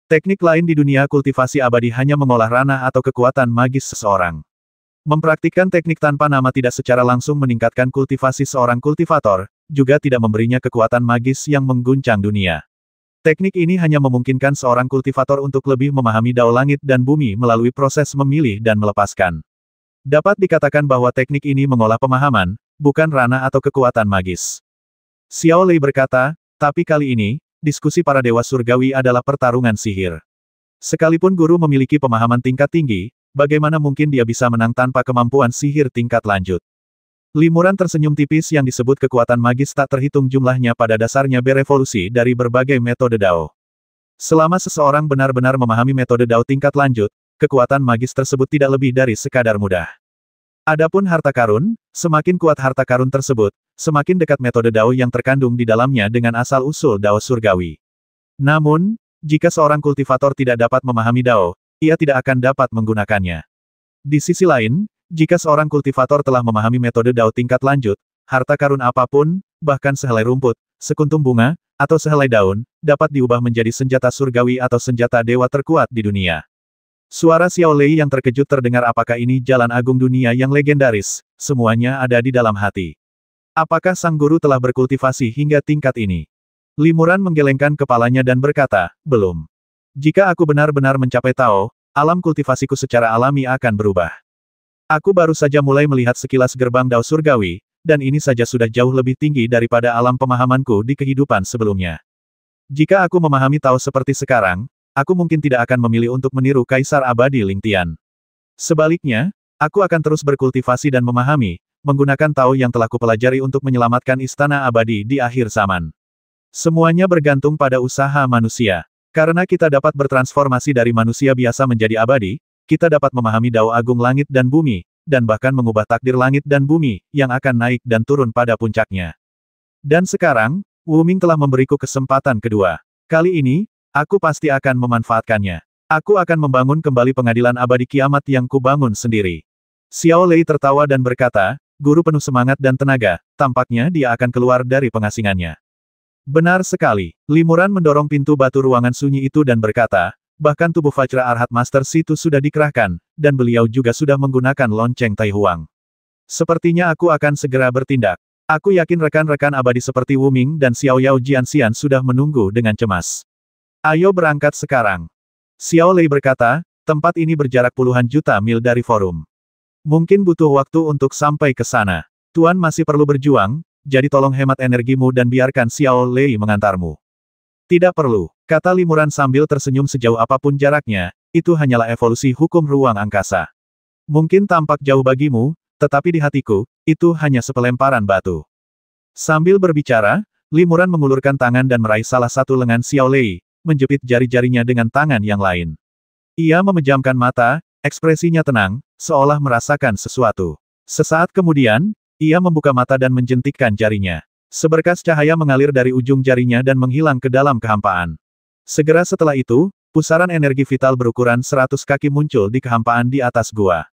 Teknik lain di dunia kultivasi abadi hanya mengolah ranah atau kekuatan magis seseorang. Mempraktikkan teknik tanpa nama tidak secara langsung meningkatkan kultivasi seorang kultivator, juga tidak memberinya kekuatan magis yang mengguncang dunia. Teknik ini hanya memungkinkan seorang kultivator untuk lebih memahami Dao langit dan bumi melalui proses memilih dan melepaskan. Dapat dikatakan bahwa teknik ini mengolah pemahaman, bukan ranah atau kekuatan magis. Xiao Lei berkata, tapi kali ini, diskusi para dewa surgawi adalah pertarungan sihir. Sekalipun guru memiliki pemahaman tingkat tinggi, bagaimana mungkin dia bisa menang tanpa kemampuan sihir tingkat lanjut? Limuran tersenyum tipis yang disebut kekuatan magis tak terhitung jumlahnya pada dasarnya berevolusi dari berbagai metode Dao. Selama seseorang benar-benar memahami metode Dao tingkat lanjut, kekuatan magis tersebut tidak lebih dari sekadar mudah. Adapun harta karun, semakin kuat harta karun tersebut, semakin dekat metode Dao yang terkandung di dalamnya dengan asal-usul Dao surgawi. Namun, jika seorang kultivator tidak dapat memahami Dao, ia tidak akan dapat menggunakannya. Di sisi lain, jika seorang kultivator telah memahami metode Dao tingkat lanjut, harta karun apapun, bahkan sehelai rumput, sekuntum bunga, atau sehelai daun, dapat diubah menjadi senjata surgawi atau senjata dewa terkuat di dunia. Suara Xiao Lei yang terkejut terdengar. Apakah ini jalan agung dunia yang legendaris? Semuanya ada di dalam hati. Apakah sang guru telah berkultivasi hingga tingkat ini? Limuran menggelengkan kepalanya dan berkata, belum. Jika aku benar-benar mencapai Tao, alam kultivasiku secara alami akan berubah. Aku baru saja mulai melihat sekilas gerbang Dao surgawi, dan ini saja sudah jauh lebih tinggi daripada alam pemahamanku di kehidupan sebelumnya. Jika aku memahami Tao seperti sekarang, aku mungkin tidak akan memilih untuk meniru Kaisar Abadi Ling Tian. Sebaliknya, aku akan terus berkultivasi dan memahami, menggunakan Tao yang telah kupelajari untuk menyelamatkan Istana Abadi di akhir zaman. Semuanya bergantung pada usaha manusia. Karena kita dapat bertransformasi dari manusia biasa menjadi abadi, kita dapat memahami Dao agung langit dan bumi, dan bahkan mengubah takdir langit dan bumi, yang akan naik dan turun pada puncaknya. Dan sekarang, Wu Ming telah memberiku kesempatan kedua. Kali ini, aku pasti akan memanfaatkannya. Aku akan membangun kembali pengadilan abadi kiamat yang kubangun sendiri. Xiao Lei tertawa dan berkata, guru penuh semangat dan tenaga, tampaknya dia akan keluar dari pengasingannya. Benar sekali. Limuran mendorong pintu batu ruangan sunyi itu dan berkata, bahkan tubuh Vajra Arhat Master Situ sudah dikerahkan, dan beliau juga sudah menggunakan lonceng Tai Huang. Sepertinya aku akan segera bertindak. Aku yakin rekan-rekan abadi seperti Wu Ming dan Xiao Yao Jianxian sudah menunggu dengan cemas. Ayo berangkat sekarang. Xiao Lei berkata, tempat ini berjarak puluhan juta mil dari forum. Mungkin butuh waktu untuk sampai ke sana. Tuan masih perlu berjuang, jadi tolong hemat energimu dan biarkan Xiao Lei mengantarmu. Tidak perlu, kata Limuran sambil tersenyum. Sejauh apapun jaraknya, itu hanyalah evolusi hukum ruang angkasa. Mungkin tampak jauh bagimu, tetapi di hatiku, itu hanya sepelemparan batu. Sambil berbicara, Limuran mengulurkan tangan dan meraih salah satu lengan Xiao Lei, menjepit jari-jarinya dengan tangan yang lain. Ia memejamkan mata, ekspresinya tenang, seolah merasakan sesuatu. Sesaat kemudian, ia membuka mata dan menjentikkan jarinya. Seberkas cahaya mengalir dari ujung jarinya dan menghilang ke dalam kehampaan. Segera setelah itu, pusaran energi vital berukuran 100 kaki muncul di kehampaan di atas gua.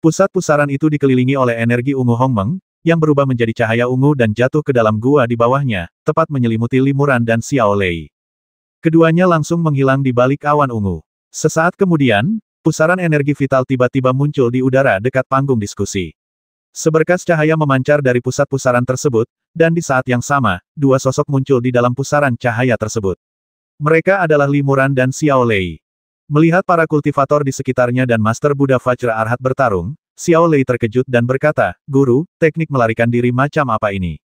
Pusat pusaran itu dikelilingi oleh energi ungu Hongmeng, yang berubah menjadi cahaya ungu dan jatuh ke dalam gua di bawahnya, tepat menyelimuti Limuran dan Xiao Lei. Keduanya langsung menghilang di balik awan ungu. Sesaat kemudian, pusaran energi vital tiba-tiba muncul di udara dekat panggung diskusi. Seberkas cahaya memancar dari pusat pusaran tersebut, dan di saat yang sama, dua sosok muncul di dalam pusaran cahaya tersebut. Mereka adalah Limuran dan Xiao Lei. Melihat para kultivator di sekitarnya dan Master Buddha Vajra Arhat bertarung, Xiao Lei terkejut dan berkata, Guru, teknik melarikan diri macam apa ini?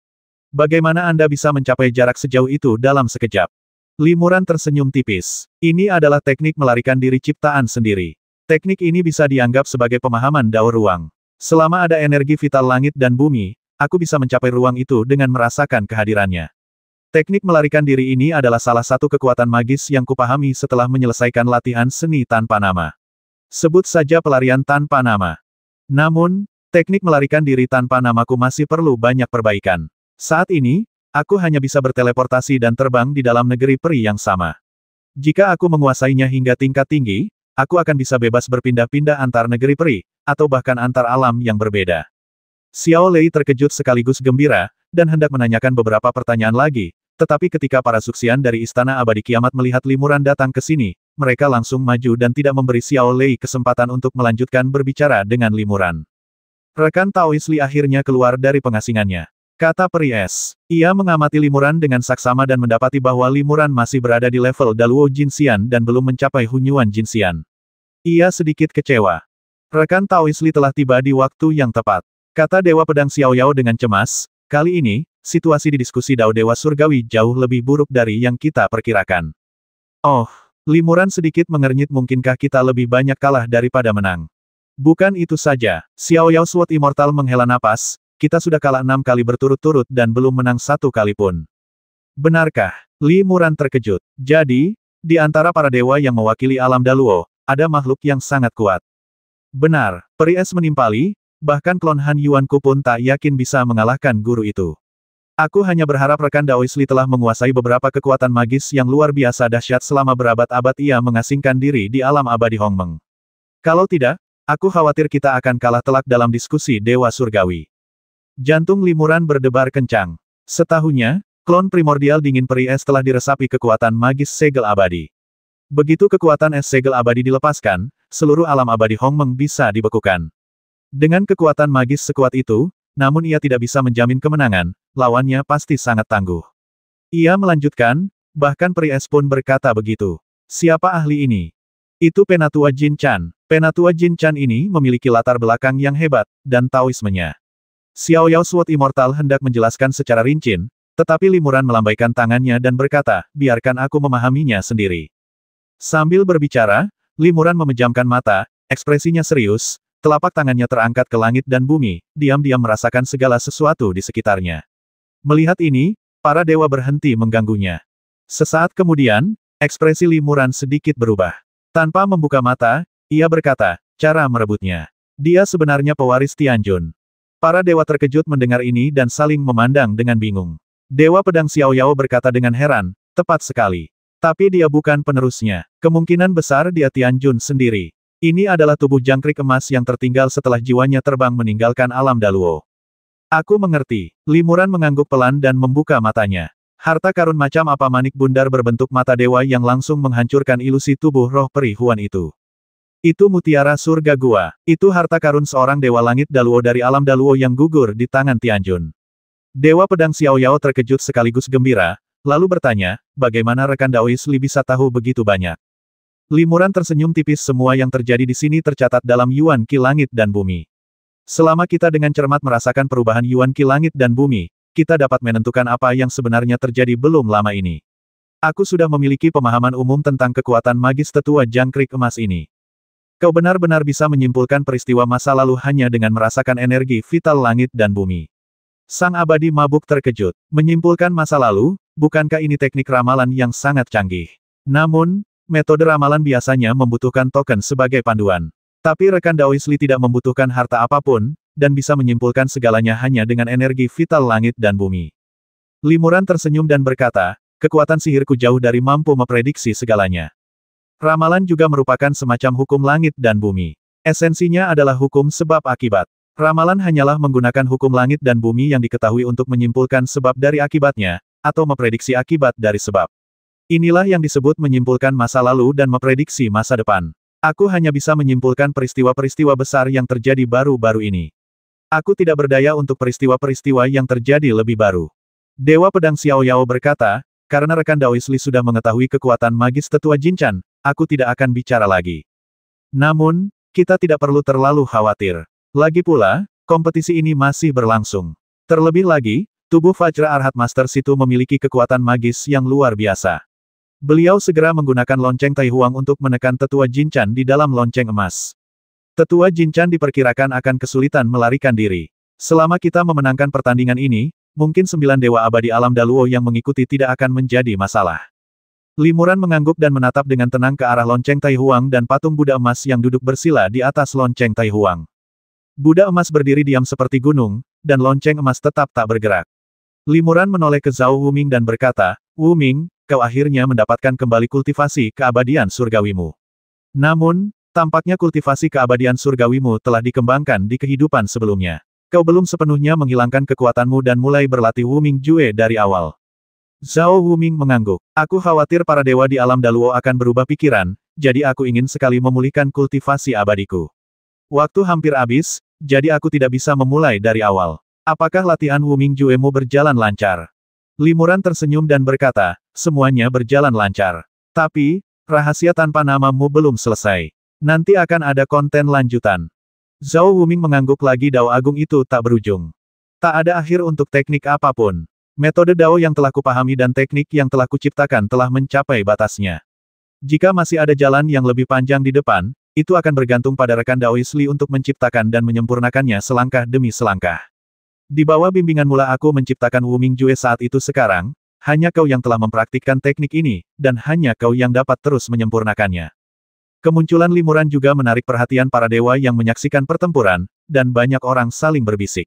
Bagaimana Anda bisa mencapai jarak sejauh itu dalam sekejap? Limuran tersenyum tipis. Ini adalah teknik melarikan diri ciptaan sendiri. Teknik ini bisa dianggap sebagai pemahaman Dao ruang. Selama ada energi vital langit dan bumi, aku bisa mencapai ruang itu dengan merasakan kehadirannya. Teknik melarikan diri ini adalah salah satu kekuatan magis yang kupahami setelah menyelesaikan latihan seni tanpa nama. Sebut saja pelarian tanpa nama. Namun, teknik melarikan diri tanpa namaku masih perlu banyak perbaikan. Saat ini, aku hanya bisa berteleportasi dan terbang di dalam negeri peri yang sama. Jika aku menguasainya hingga tingkat tinggi, aku akan bisa bebas berpindah-pindah antar negeri peri, atau bahkan antar alam yang berbeda. Xiao Lei terkejut sekaligus gembira, dan hendak menanyakan beberapa pertanyaan lagi, tetapi ketika para suksian dari Istana Abadi Kiamat melihat Limuran datang ke sini, mereka langsung maju dan tidak memberi Xiao Lei kesempatan untuk melanjutkan berbicara dengan Limuran. Rekan Taois Li akhirnya keluar dari pengasingannya. Kata Peri Es. Ia mengamati Limuran dengan saksama dan mendapati bahwa Limuran masih berada di level Daluo Jinxian dan belum mencapai Hunyuan Jinxian. Ia sedikit kecewa. Rekan Taois Li telah tiba di waktu yang tepat. Kata Dewa Pedang Xiao Yao dengan cemas, kali ini, situasi di diskusi Dao Dewa Surgawi jauh lebih buruk dari yang kita perkirakan. Oh, Limuran sedikit mengernyit, mungkinkah kita lebih banyak kalah daripada menang? Bukan itu saja, Xiao Yao Sword Immortal menghela napas, kita sudah kalah 6 kali berturut-turut dan belum menang 1 kali pun. Benarkah? Limuran terkejut. Jadi, di antara para dewa yang mewakili alam Daluo, ada makhluk yang sangat kuat. Benar, Peri Es menimpali, bahkan klon Han Yuanku pun tak yakin bisa mengalahkan guru itu. Aku hanya berharap rekan Daois Li telah menguasai beberapa kekuatan magis yang luar biasa dahsyat selama berabad-abad ia mengasingkan diri di alam abadi Hongmeng. Kalau tidak, aku khawatir kita akan kalah telak dalam diskusi Dewa Surgawi. Jantung Limuran berdebar kencang. Setahunya, klon primordial dingin Peri Es telah diresapi kekuatan magis segel abadi. Begitu kekuatan es segel abadi dilepaskan, seluruh alam abadi Hongmeng bisa dibekukan. Dengan kekuatan magis sekuat itu, namun ia tidak bisa menjamin kemenangan, lawannya pasti sangat tangguh. Ia melanjutkan, bahkan Peri Es pun berkata begitu. Siapa ahli ini? Itu Penatua Jin Chan. Penatua Jin Chan ini memiliki latar belakang yang hebat, dan Taoismenya. Xiao Yao Sword Immortal hendak menjelaskan secara rinci, tetapi Limuran melambaikan tangannya dan berkata, biarkan aku memahaminya sendiri. Sambil berbicara, Limuran memejamkan mata, ekspresinya serius, telapak tangannya terangkat ke langit dan bumi, diam-diam merasakan segala sesuatu di sekitarnya. Melihat ini, para dewa berhenti mengganggunya. Sesaat kemudian, ekspresi Limuran sedikit berubah. Tanpa membuka mata, ia berkata, cara merebutnya. Dia sebenarnya pewaris Tianjun. Para dewa terkejut mendengar ini dan saling memandang dengan bingung. Dewa Pedang Xiao Yao berkata dengan heran, tepat sekali. Tapi dia bukan penerusnya. Kemungkinan besar dia Tianjun sendiri. Ini adalah tubuh jangkrik emas yang tertinggal setelah jiwanya terbang meninggalkan alam Daluo. Aku mengerti. Limuran mengangguk pelan dan membuka matanya. Harta karun macam apa manik bundar berbentuk mata dewa yang langsung menghancurkan ilusi tubuh roh peri Huan itu. Itu mutiara surga gua. Itu harta karun seorang dewa langit Daluo dari alam Daluo yang gugur di tangan Tianjun. Dewa Pedang Xiao Yao terkejut sekaligus gembira, lalu bertanya, bagaimana rekan Daois Li bisa tahu begitu banyak? Limuran tersenyum tipis, semua yang terjadi di sini tercatat dalam Yuan Qi Langit dan Bumi. Selama kita dengan cermat merasakan perubahan Yuan Qi Langit dan Bumi, kita dapat menentukan apa yang sebenarnya terjadi belum lama ini. Aku sudah memiliki pemahaman umum tentang kekuatan magis tetua jangkrik emas ini. Kau benar-benar bisa menyimpulkan peristiwa masa lalu hanya dengan merasakan energi vital langit dan bumi. Sang abadi mabuk terkejut. Menyimpulkan masa lalu, bukankah ini teknik ramalan yang sangat canggih? Namun, metode ramalan biasanya membutuhkan token sebagai panduan. Tapi rekan Daois Li tidak membutuhkan harta apapun, dan bisa menyimpulkan segalanya hanya dengan energi vital langit dan bumi. Limuran tersenyum dan berkata, kekuatan sihirku jauh dari mampu memprediksi segalanya. Ramalan juga merupakan semacam hukum langit dan bumi. Esensinya adalah hukum sebab akibat. Ramalan hanyalah menggunakan hukum langit dan bumi yang diketahui untuk menyimpulkan sebab dari akibatnya, atau memprediksi akibat dari sebab. Inilah yang disebut menyimpulkan masa lalu dan memprediksi masa depan. Aku hanya bisa menyimpulkan peristiwa-peristiwa besar yang terjadi baru-baru ini. Aku tidak berdaya untuk peristiwa-peristiwa yang terjadi lebih baru. Dewa Pedang Xiao Yao berkata, karena rekan Daois Li sudah mengetahui kekuatan magis tetua Jin Chan, aku tidak akan bicara lagi. Namun, kita tidak perlu terlalu khawatir. Lagi pula, kompetisi ini masih berlangsung. Terlebih lagi, tubuh Vajra Arhat Master Situ memiliki kekuatan magis yang luar biasa. Beliau segera menggunakan lonceng Tai Huang untuk menekan Tetua Jinchan di dalam lonceng emas. Tetua Jinchan diperkirakan akan kesulitan melarikan diri. Selama kita memenangkan pertandingan ini, mungkin 9 Dewa Abadi Alam Daluo yang mengikuti tidak akan menjadi masalah. Limuran mengangguk dan menatap dengan tenang ke arah lonceng Tai Huang dan patung Buddha emas yang duduk bersila di atas lonceng Tai Huang. Buddha emas berdiri diam seperti gunung, dan lonceng emas tetap tak bergerak. Limuran menoleh ke Zhao Wuming dan berkata, "Wuming, kau akhirnya mendapatkan kembali kultivasi keabadian surgawimu. Namun, tampaknya kultivasi keabadian surgawimu telah dikembangkan di kehidupan sebelumnya. Kau belum sepenuhnya menghilangkan kekuatanmu dan mulai berlatih Wuming Jue dari awal." Zhao Wuming mengangguk. "Aku khawatir para dewa di alam Daluo akan berubah pikiran, jadi aku ingin sekali memulihkan kultivasi abadiku. Waktu hampir habis, jadi aku tidak bisa memulai dari awal. Apakah latihan Wuming Juemu berjalan lancar?" Limuran tersenyum dan berkata, "Semuanya berjalan lancar. Tapi, rahasia tanpa namamu belum selesai. Nanti akan ada konten lanjutan." Zhao Wuming mengangguk lagi. Dao agung itu tak berujung. Tak ada akhir untuk teknik apapun. Metode Dao yang telah kupahami dan teknik yang telah kuciptakan telah mencapai batasnya. Jika masih ada jalan yang lebih panjang di depan, itu akan bergantung pada rekan Daois Li untuk menciptakan dan menyempurnakannya selangkah demi selangkah. Di bawah bimbingan mula aku menciptakan Wuming Jue saat itu. Sekarang, hanya kau yang telah mempraktikkan teknik ini, dan hanya kau yang dapat terus menyempurnakannya. Kemunculan limuran juga menarik perhatian para dewa yang menyaksikan pertempuran, dan banyak orang saling berbisik.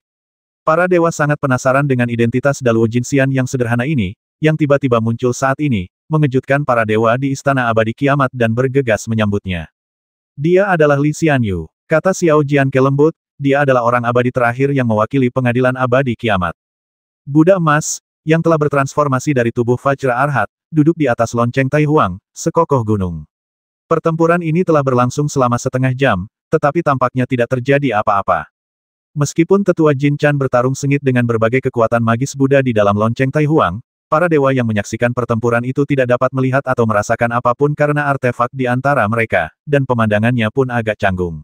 Para dewa sangat penasaran dengan identitas Daluo Jinxian yang sederhana ini, yang tiba-tiba muncul saat ini, mengejutkan para dewa di Istana Abadi Kiamat dan bergegas menyambutnya. "Dia adalah Li Xianyu," kata Xiao Jianke lembut. "Dia adalah orang abadi terakhir yang mewakili pengadilan abadi kiamat." Buddha emas, yang telah bertransformasi dari tubuh Vajra Arhat, duduk di atas lonceng Tai Huang, sekokoh gunung. Pertempuran ini telah berlangsung selama setengah jam, tetapi tampaknya tidak terjadi apa-apa. Meskipun Tetua Jinchan bertarung sengit dengan berbagai kekuatan magis Buddha di dalam lonceng Tai Huang, para dewa yang menyaksikan pertempuran itu tidak dapat melihat atau merasakan apapun karena artefak di antara mereka, dan pemandangannya pun agak canggung.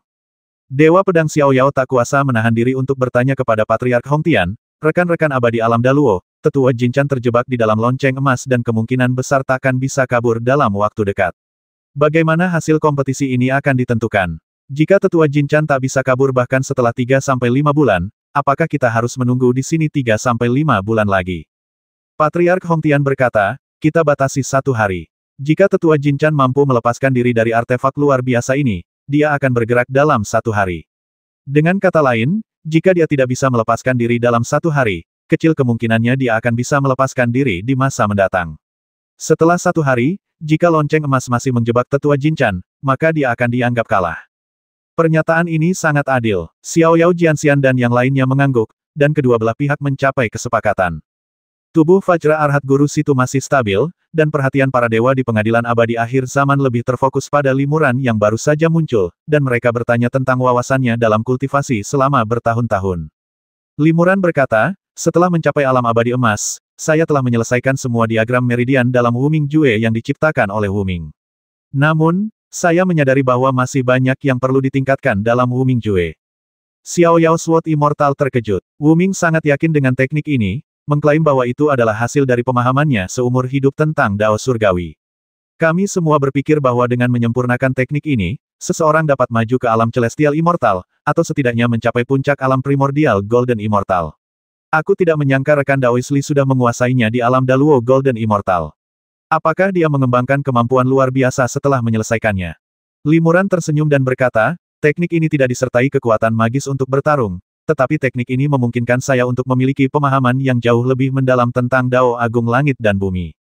Dewa Pedang Xiao Yao tak kuasa menahan diri untuk bertanya kepada Patriark Hongtian, "Rekan-rekan abadi alam Daluo, Tetua Jinchan terjebak di dalam lonceng emas dan kemungkinan besar takkan bisa kabur dalam waktu dekat. Bagaimana hasil kompetisi ini akan ditentukan? Jika Tetua Jinchan tak bisa kabur bahkan setelah 3-5 bulan, apakah kita harus menunggu di sini 3-5 bulan lagi?" Patriark Hongtian berkata, "Kita batasi 1 hari. Jika Tetua Jinchan mampu melepaskan diri dari artefak luar biasa ini, dia akan bergerak dalam 1 hari. Dengan kata lain, jika dia tidak bisa melepaskan diri dalam 1 hari, kecil kemungkinannya dia akan bisa melepaskan diri di masa mendatang. Setelah 1 hari, jika lonceng emas masih menjebak Tetua Jinchan, maka dia akan dianggap kalah." Pernyataan ini sangat adil. Xiao Yao Jianxian dan yang lainnya mengangguk, dan kedua belah pihak mencapai kesepakatan. Tubuh Vajra Arhat Guru Situ masih stabil, dan perhatian para dewa di pengadilan abadi akhir zaman lebih terfokus pada limuran yang baru saja muncul, dan mereka bertanya tentang wawasannya dalam kultivasi selama bertahun-tahun. Limuran berkata, "Setelah mencapai alam abadi emas, saya telah menyelesaikan semua diagram meridian dalam Wuming Jue yang diciptakan oleh Wuming. Namun, saya menyadari bahwa masih banyak yang perlu ditingkatkan dalam Wuming Jue." Xiao Yao Sword Immortal terkejut. Wuming sangat yakin dengan teknik ini, mengklaim bahwa itu adalah hasil dari pemahamannya seumur hidup tentang Dao Surgawi. "Kami semua berpikir bahwa dengan menyempurnakan teknik ini, seseorang dapat maju ke alam Celestial Immortal, atau setidaknya mencapai puncak alam Primordial Golden Immortal. Aku tidak menyangka rekan Daois Li sudah menguasainya di alam Daluo Golden Immortal. Apakah dia mengembangkan kemampuan luar biasa setelah menyelesaikannya?" Limuran tersenyum dan berkata, "Teknik ini tidak disertai kekuatan magis untuk bertarung, tetapi teknik ini memungkinkan saya untuk memiliki pemahaman yang jauh lebih mendalam tentang Dao Agung Langit dan Bumi.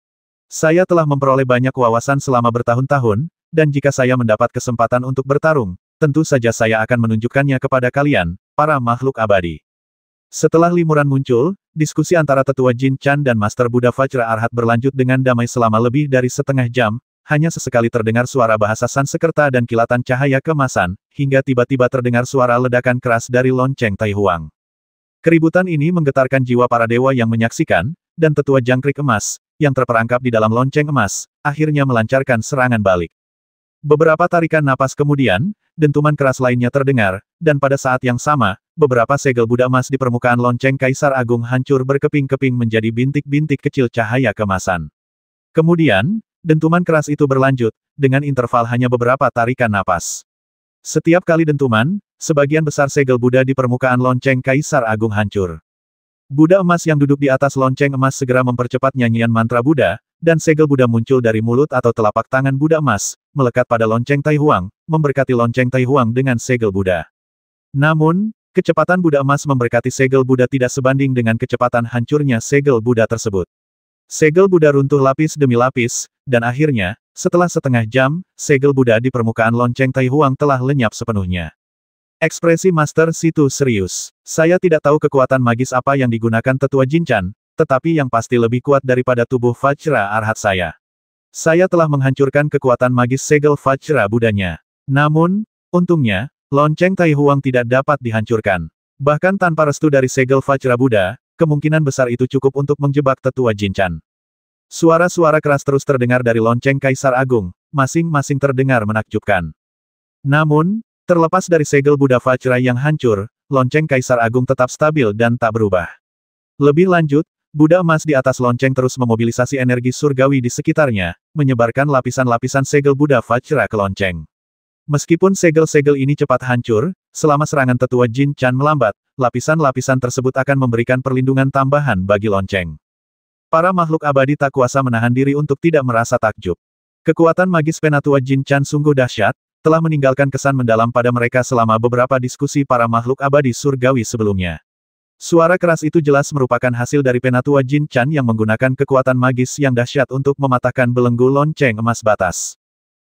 Saya telah memperoleh banyak wawasan selama bertahun-tahun, dan jika saya mendapat kesempatan untuk bertarung, tentu saja saya akan menunjukkannya kepada kalian, para makhluk abadi." Setelah limuran muncul, diskusi antara Tetua Jinchan dan Master Buddha Vajra Arhat berlanjut dengan damai selama lebih dari setengah jam. Hanya sesekali terdengar suara bahasa Sanskerta dan kilatan cahaya kemasan, hingga tiba-tiba terdengar suara ledakan keras dari lonceng Tai Huang. Keributan ini menggetarkan jiwa para dewa yang menyaksikan, dan Tetua Jangkrik Emas, yang terperangkap di dalam lonceng emas, akhirnya melancarkan serangan balik. Beberapa tarikan napas kemudian, dentuman keras lainnya terdengar, dan pada saat yang sama, beberapa segel Buddha emas di permukaan lonceng Kaisar Agung hancur berkeping-keping menjadi bintik-bintik kecil cahaya kemasan. Kemudian, dentuman keras itu berlanjut, dengan interval hanya beberapa tarikan napas. Setiap kali dentuman, sebagian besar segel Buddha di permukaan lonceng Kaisar Agung hancur. Buddha emas yang duduk di atas lonceng emas segera mempercepat nyanyian mantra Buddha, dan segel Buddha muncul dari mulut atau telapak tangan Buddha emas, melekat pada lonceng Tai Huang, memberkati lonceng Tai Huang dengan segel Buddha. Namun, kecepatan Buddha emas memberkati segel Buddha tidak sebanding dengan kecepatan hancurnya segel Buddha tersebut. Segel Buddha runtuh lapis demi lapis, dan akhirnya, setelah setengah jam, segel Buddha di permukaan lonceng Tai Huang telah lenyap sepenuhnya. Ekspresi Master Situ serius. Saya tidak tahu kekuatan magis apa yang digunakan Tetua Jinchan, tetapi yang pasti lebih kuat daripada tubuh Vajra Arhat saya. Saya telah menghancurkan kekuatan magis segel Vajra Buddhanya. Namun, untungnya, lonceng Tai Huang tidak dapat dihancurkan. Bahkan tanpa restu dari segel Vajra Buddha, kemungkinan besar itu cukup untuk menjebak Tetua Jinchan. Suara-suara keras terus terdengar dari lonceng Kaisar Agung, masing-masing terdengar menakjubkan. Namun, terlepas dari segel Buddha Vajra yang hancur, lonceng Kaisar Agung tetap stabil dan tak berubah. Lebih lanjut, Buddha emas di atas lonceng terus memobilisasi energi surgawi di sekitarnya, menyebarkan lapisan-lapisan segel Buddha Vajra ke lonceng. Meskipun segel-segel ini cepat hancur, selama serangan Tetua Jinchan melambat, lapisan-lapisan tersebut akan memberikan perlindungan tambahan bagi lonceng. Para makhluk abadi tak kuasa menahan diri untuk tidak merasa takjub. Kekuatan magis Penatua Jinchan sungguh dahsyat, telah meninggalkan kesan mendalam pada mereka selama beberapa diskusi para makhluk abadi surgawi sebelumnya. Suara keras itu jelas merupakan hasil dari Penatua Jinchan yang menggunakan kekuatan magis yang dahsyat untuk mematahkan belenggu lonceng emas batas.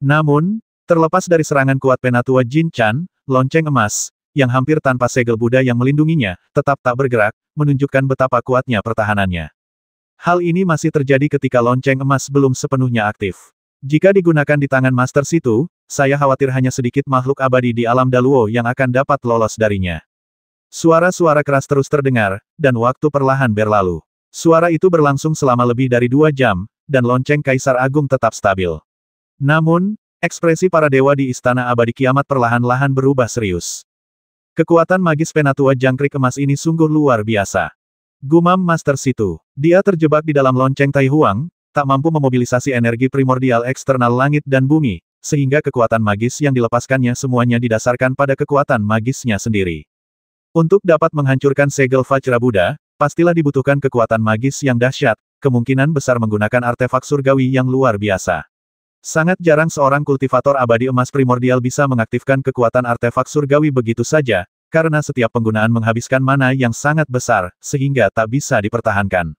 Namun, terlepas dari serangan kuat Penatua Jinchan, lonceng emas, yang hampir tanpa segel Buddha yang melindunginya, tetap tak bergerak, menunjukkan betapa kuatnya pertahanannya. Hal ini masih terjadi ketika lonceng emas belum sepenuhnya aktif. Jika digunakan di tangan Master Situ, saya khawatir hanya sedikit makhluk abadi di alam Daluo yang akan dapat lolos darinya. Suara-suara keras terus terdengar, dan waktu perlahan berlalu. Suara itu berlangsung selama lebih dari 2 jam, dan lonceng Kaisar Agung tetap stabil. Namun, ekspresi para dewa di Istana Abadi Kiamat perlahan-lahan berubah serius. Kekuatan magis Penatua Jangkrik Emas ini sungguh luar biasa. Gumam Master Situ. Dia terjebak di dalam lonceng Tai Huang, tak mampu memobilisasi energi primordial eksternal langit dan bumi, sehingga kekuatan magis yang dilepaskannya semuanya didasarkan pada kekuatan magisnya sendiri. Untuk dapat menghancurkan segel Vajra Buddha, pastilah dibutuhkan kekuatan magis yang dahsyat, kemungkinan besar menggunakan artefak surgawi yang luar biasa. Sangat jarang seorang kultivator abadi emas primordial bisa mengaktifkan kekuatan artefak surgawi begitu saja, karena setiap penggunaan menghabiskan mana yang sangat besar, sehingga tak bisa dipertahankan.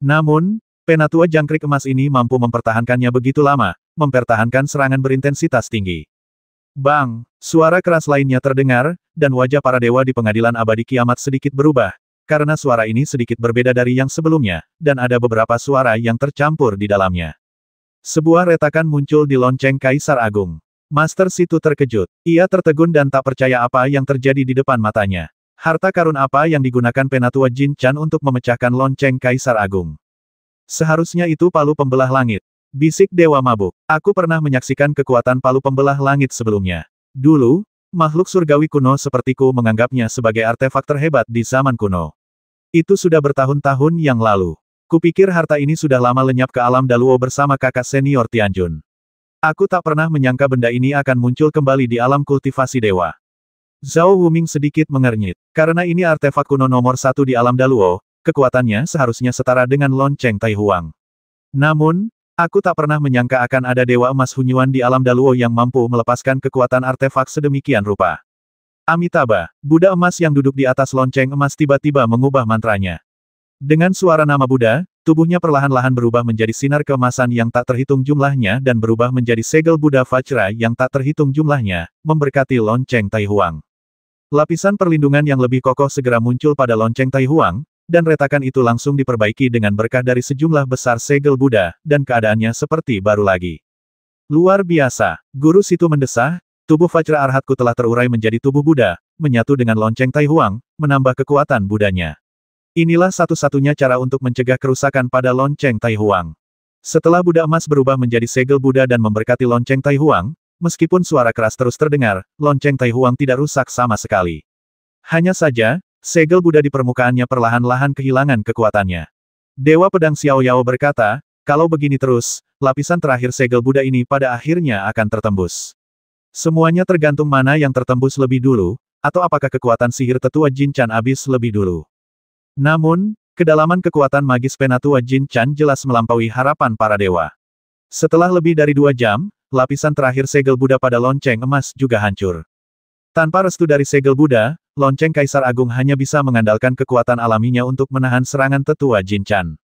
Namun, Penatua Jangkrik Emas ini mampu mempertahankannya begitu lama, mempertahankan serangan berintensitas tinggi. Bang! Suara keras lainnya terdengar, dan wajah para dewa di pengadilan abadi kiamat sedikit berubah, karena suara ini sedikit berbeda dari yang sebelumnya, dan ada beberapa suara yang tercampur di dalamnya. Sebuah retakan muncul di lonceng Kaisar Agung. Master Situ terkejut. Ia tertegun dan tak percaya apa yang terjadi di depan matanya. Harta karun apa yang digunakan Penatua Jinchan untuk memecahkan lonceng Kaisar Agung? Seharusnya itu palu pembelah langit. Bisik Dewa Mabuk. Aku pernah menyaksikan kekuatan palu pembelah langit sebelumnya. Dulu, makhluk surgawi kuno sepertiku menganggapnya sebagai artefak terhebat di zaman kuno. Itu sudah bertahun-tahun yang lalu. Kupikir harta ini sudah lama lenyap ke alam Daluo bersama kakak senior Tianjun. Aku tak pernah menyangka benda ini akan muncul kembali di alam kultivasi dewa. Zhao Wuming sedikit mengernyit. Karena ini artefak kuno nomor 1 di alam Daluo, kekuatannya seharusnya setara dengan lonceng Tai Huang. Namun, aku tak pernah menyangka akan ada dewa emas Hunyuan di alam Daluo yang mampu melepaskan kekuatan artefak sedemikian rupa. Amitabha, Buddha emas yang duduk di atas lonceng emas tiba-tiba mengubah mantranya. Dengan suara nama Buddha, tubuhnya perlahan-lahan berubah menjadi sinar keemasan yang tak terhitung jumlahnya dan berubah menjadi segel Buddha Vajra yang tak terhitung jumlahnya, memberkati lonceng Tai Huang. Lapisan perlindungan yang lebih kokoh segera muncul pada lonceng Tai Huang, dan retakan itu langsung diperbaiki dengan berkah dari sejumlah besar segel Buddha, dan keadaannya seperti baru lagi. Luar biasa, Guru Situ mendesah, tubuh Vajra Arhatku telah terurai menjadi tubuh Buddha, menyatu dengan lonceng Tai Huang, menambah kekuatan Buddhanya. Inilah satu-satunya cara untuk mencegah kerusakan pada lonceng Tai Huang. Setelah Buddha emas berubah menjadi segel Buddha dan memberkati lonceng Tai Huang, meskipun suara keras terus terdengar, lonceng Tai Huang tidak rusak sama sekali. Hanya saja, segel Buddha di permukaannya perlahan-lahan kehilangan kekuatannya. Dewa Pedang Xiao Yao berkata, Kalau begini terus, lapisan terakhir segel Buddha ini pada akhirnya akan tertembus. Semuanya tergantung mana yang tertembus lebih dulu, atau apakah kekuatan sihir tetua Jin Chan habis lebih dulu. Namun, kedalaman kekuatan magis penatua Jin Chan jelas melampaui harapan para dewa. Setelah lebih dari 2 jam, lapisan terakhir segel Buddha pada lonceng emas juga hancur. Tanpa restu dari segel Buddha, lonceng Kaisar Agung hanya bisa mengandalkan kekuatan alaminya untuk menahan serangan tetua Jin Chan.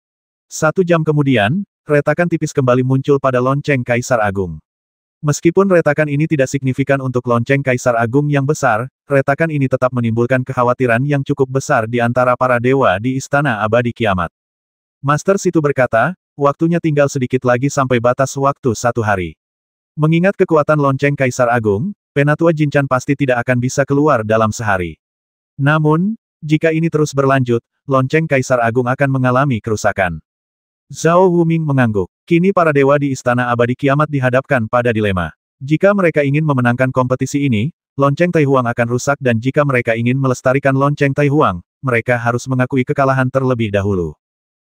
1 jam kemudian, retakan tipis kembali muncul pada lonceng Kaisar Agung. Meskipun retakan ini tidak signifikan untuk lonceng Kaisar Agung yang besar, retakan ini tetap menimbulkan kekhawatiran yang cukup besar di antara para dewa di Istana Abadi Kiamat. Master Situ berkata, waktunya tinggal sedikit lagi sampai batas waktu 1 hari. Mengingat kekuatan lonceng Kaisar Agung, Penatua Jin Chan pasti tidak akan bisa keluar dalam sehari. Namun, jika ini terus berlanjut, lonceng Kaisar Agung akan mengalami kerusakan. Zhao Wuming mengangguk. Kini para dewa di Istana Abadi Kiamat dihadapkan pada dilema. Jika mereka ingin memenangkan kompetisi ini, lonceng Tai Huang akan rusak dan jika mereka ingin melestarikan lonceng Tai Huang, mereka harus mengakui kekalahan terlebih dahulu.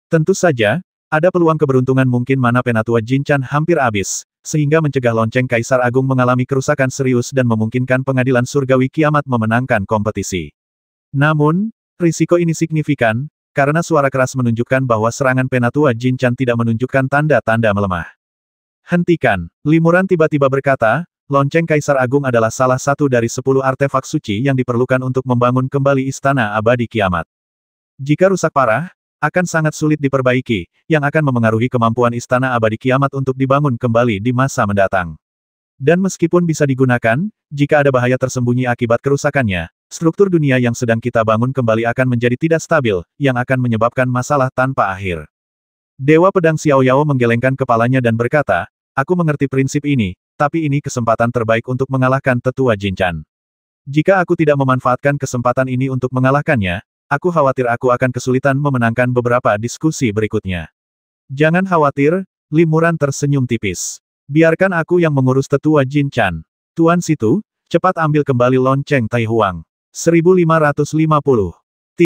Tentu saja, ada peluang keberuntungan mungkin mana Penatua Jin Chan hampir habis, sehingga mencegah lonceng Kaisar Agung mengalami kerusakan serius dan memungkinkan pengadilan surgawi kiamat memenangkan kompetisi. Namun, risiko ini signifikan, karena suara keras menunjukkan bahwa serangan Penatua Jin Chan tidak menunjukkan tanda-tanda melemah. Hentikan. Limuran tiba-tiba berkata, lonceng Kaisar Agung adalah salah satu dari 10 artefak suci yang diperlukan untuk membangun kembali Istana Abadi Kiamat. Jika rusak parah, akan sangat sulit diperbaiki, yang akan memengaruhi kemampuan Istana Abadi Kiamat untuk dibangun kembali di masa mendatang. Dan meskipun bisa digunakan, jika ada bahaya tersembunyi akibat kerusakannya, struktur dunia yang sedang kita bangun kembali akan menjadi tidak stabil, yang akan menyebabkan masalah tanpa akhir. Dewa Pedang Xiao Yao menggelengkan kepalanya dan berkata, aku mengerti prinsip ini, tapi ini kesempatan terbaik untuk mengalahkan tetua Jin Chan. Jika aku tidak memanfaatkan kesempatan ini untuk mengalahkannya, aku khawatir aku akan kesulitan memenangkan beberapa diskusi berikutnya. Jangan khawatir, Limuran tersenyum tipis. Biarkan aku yang mengurus tetua Jin Chan. Tuan Situ, cepat ambil kembali lonceng Tai Huang. 1550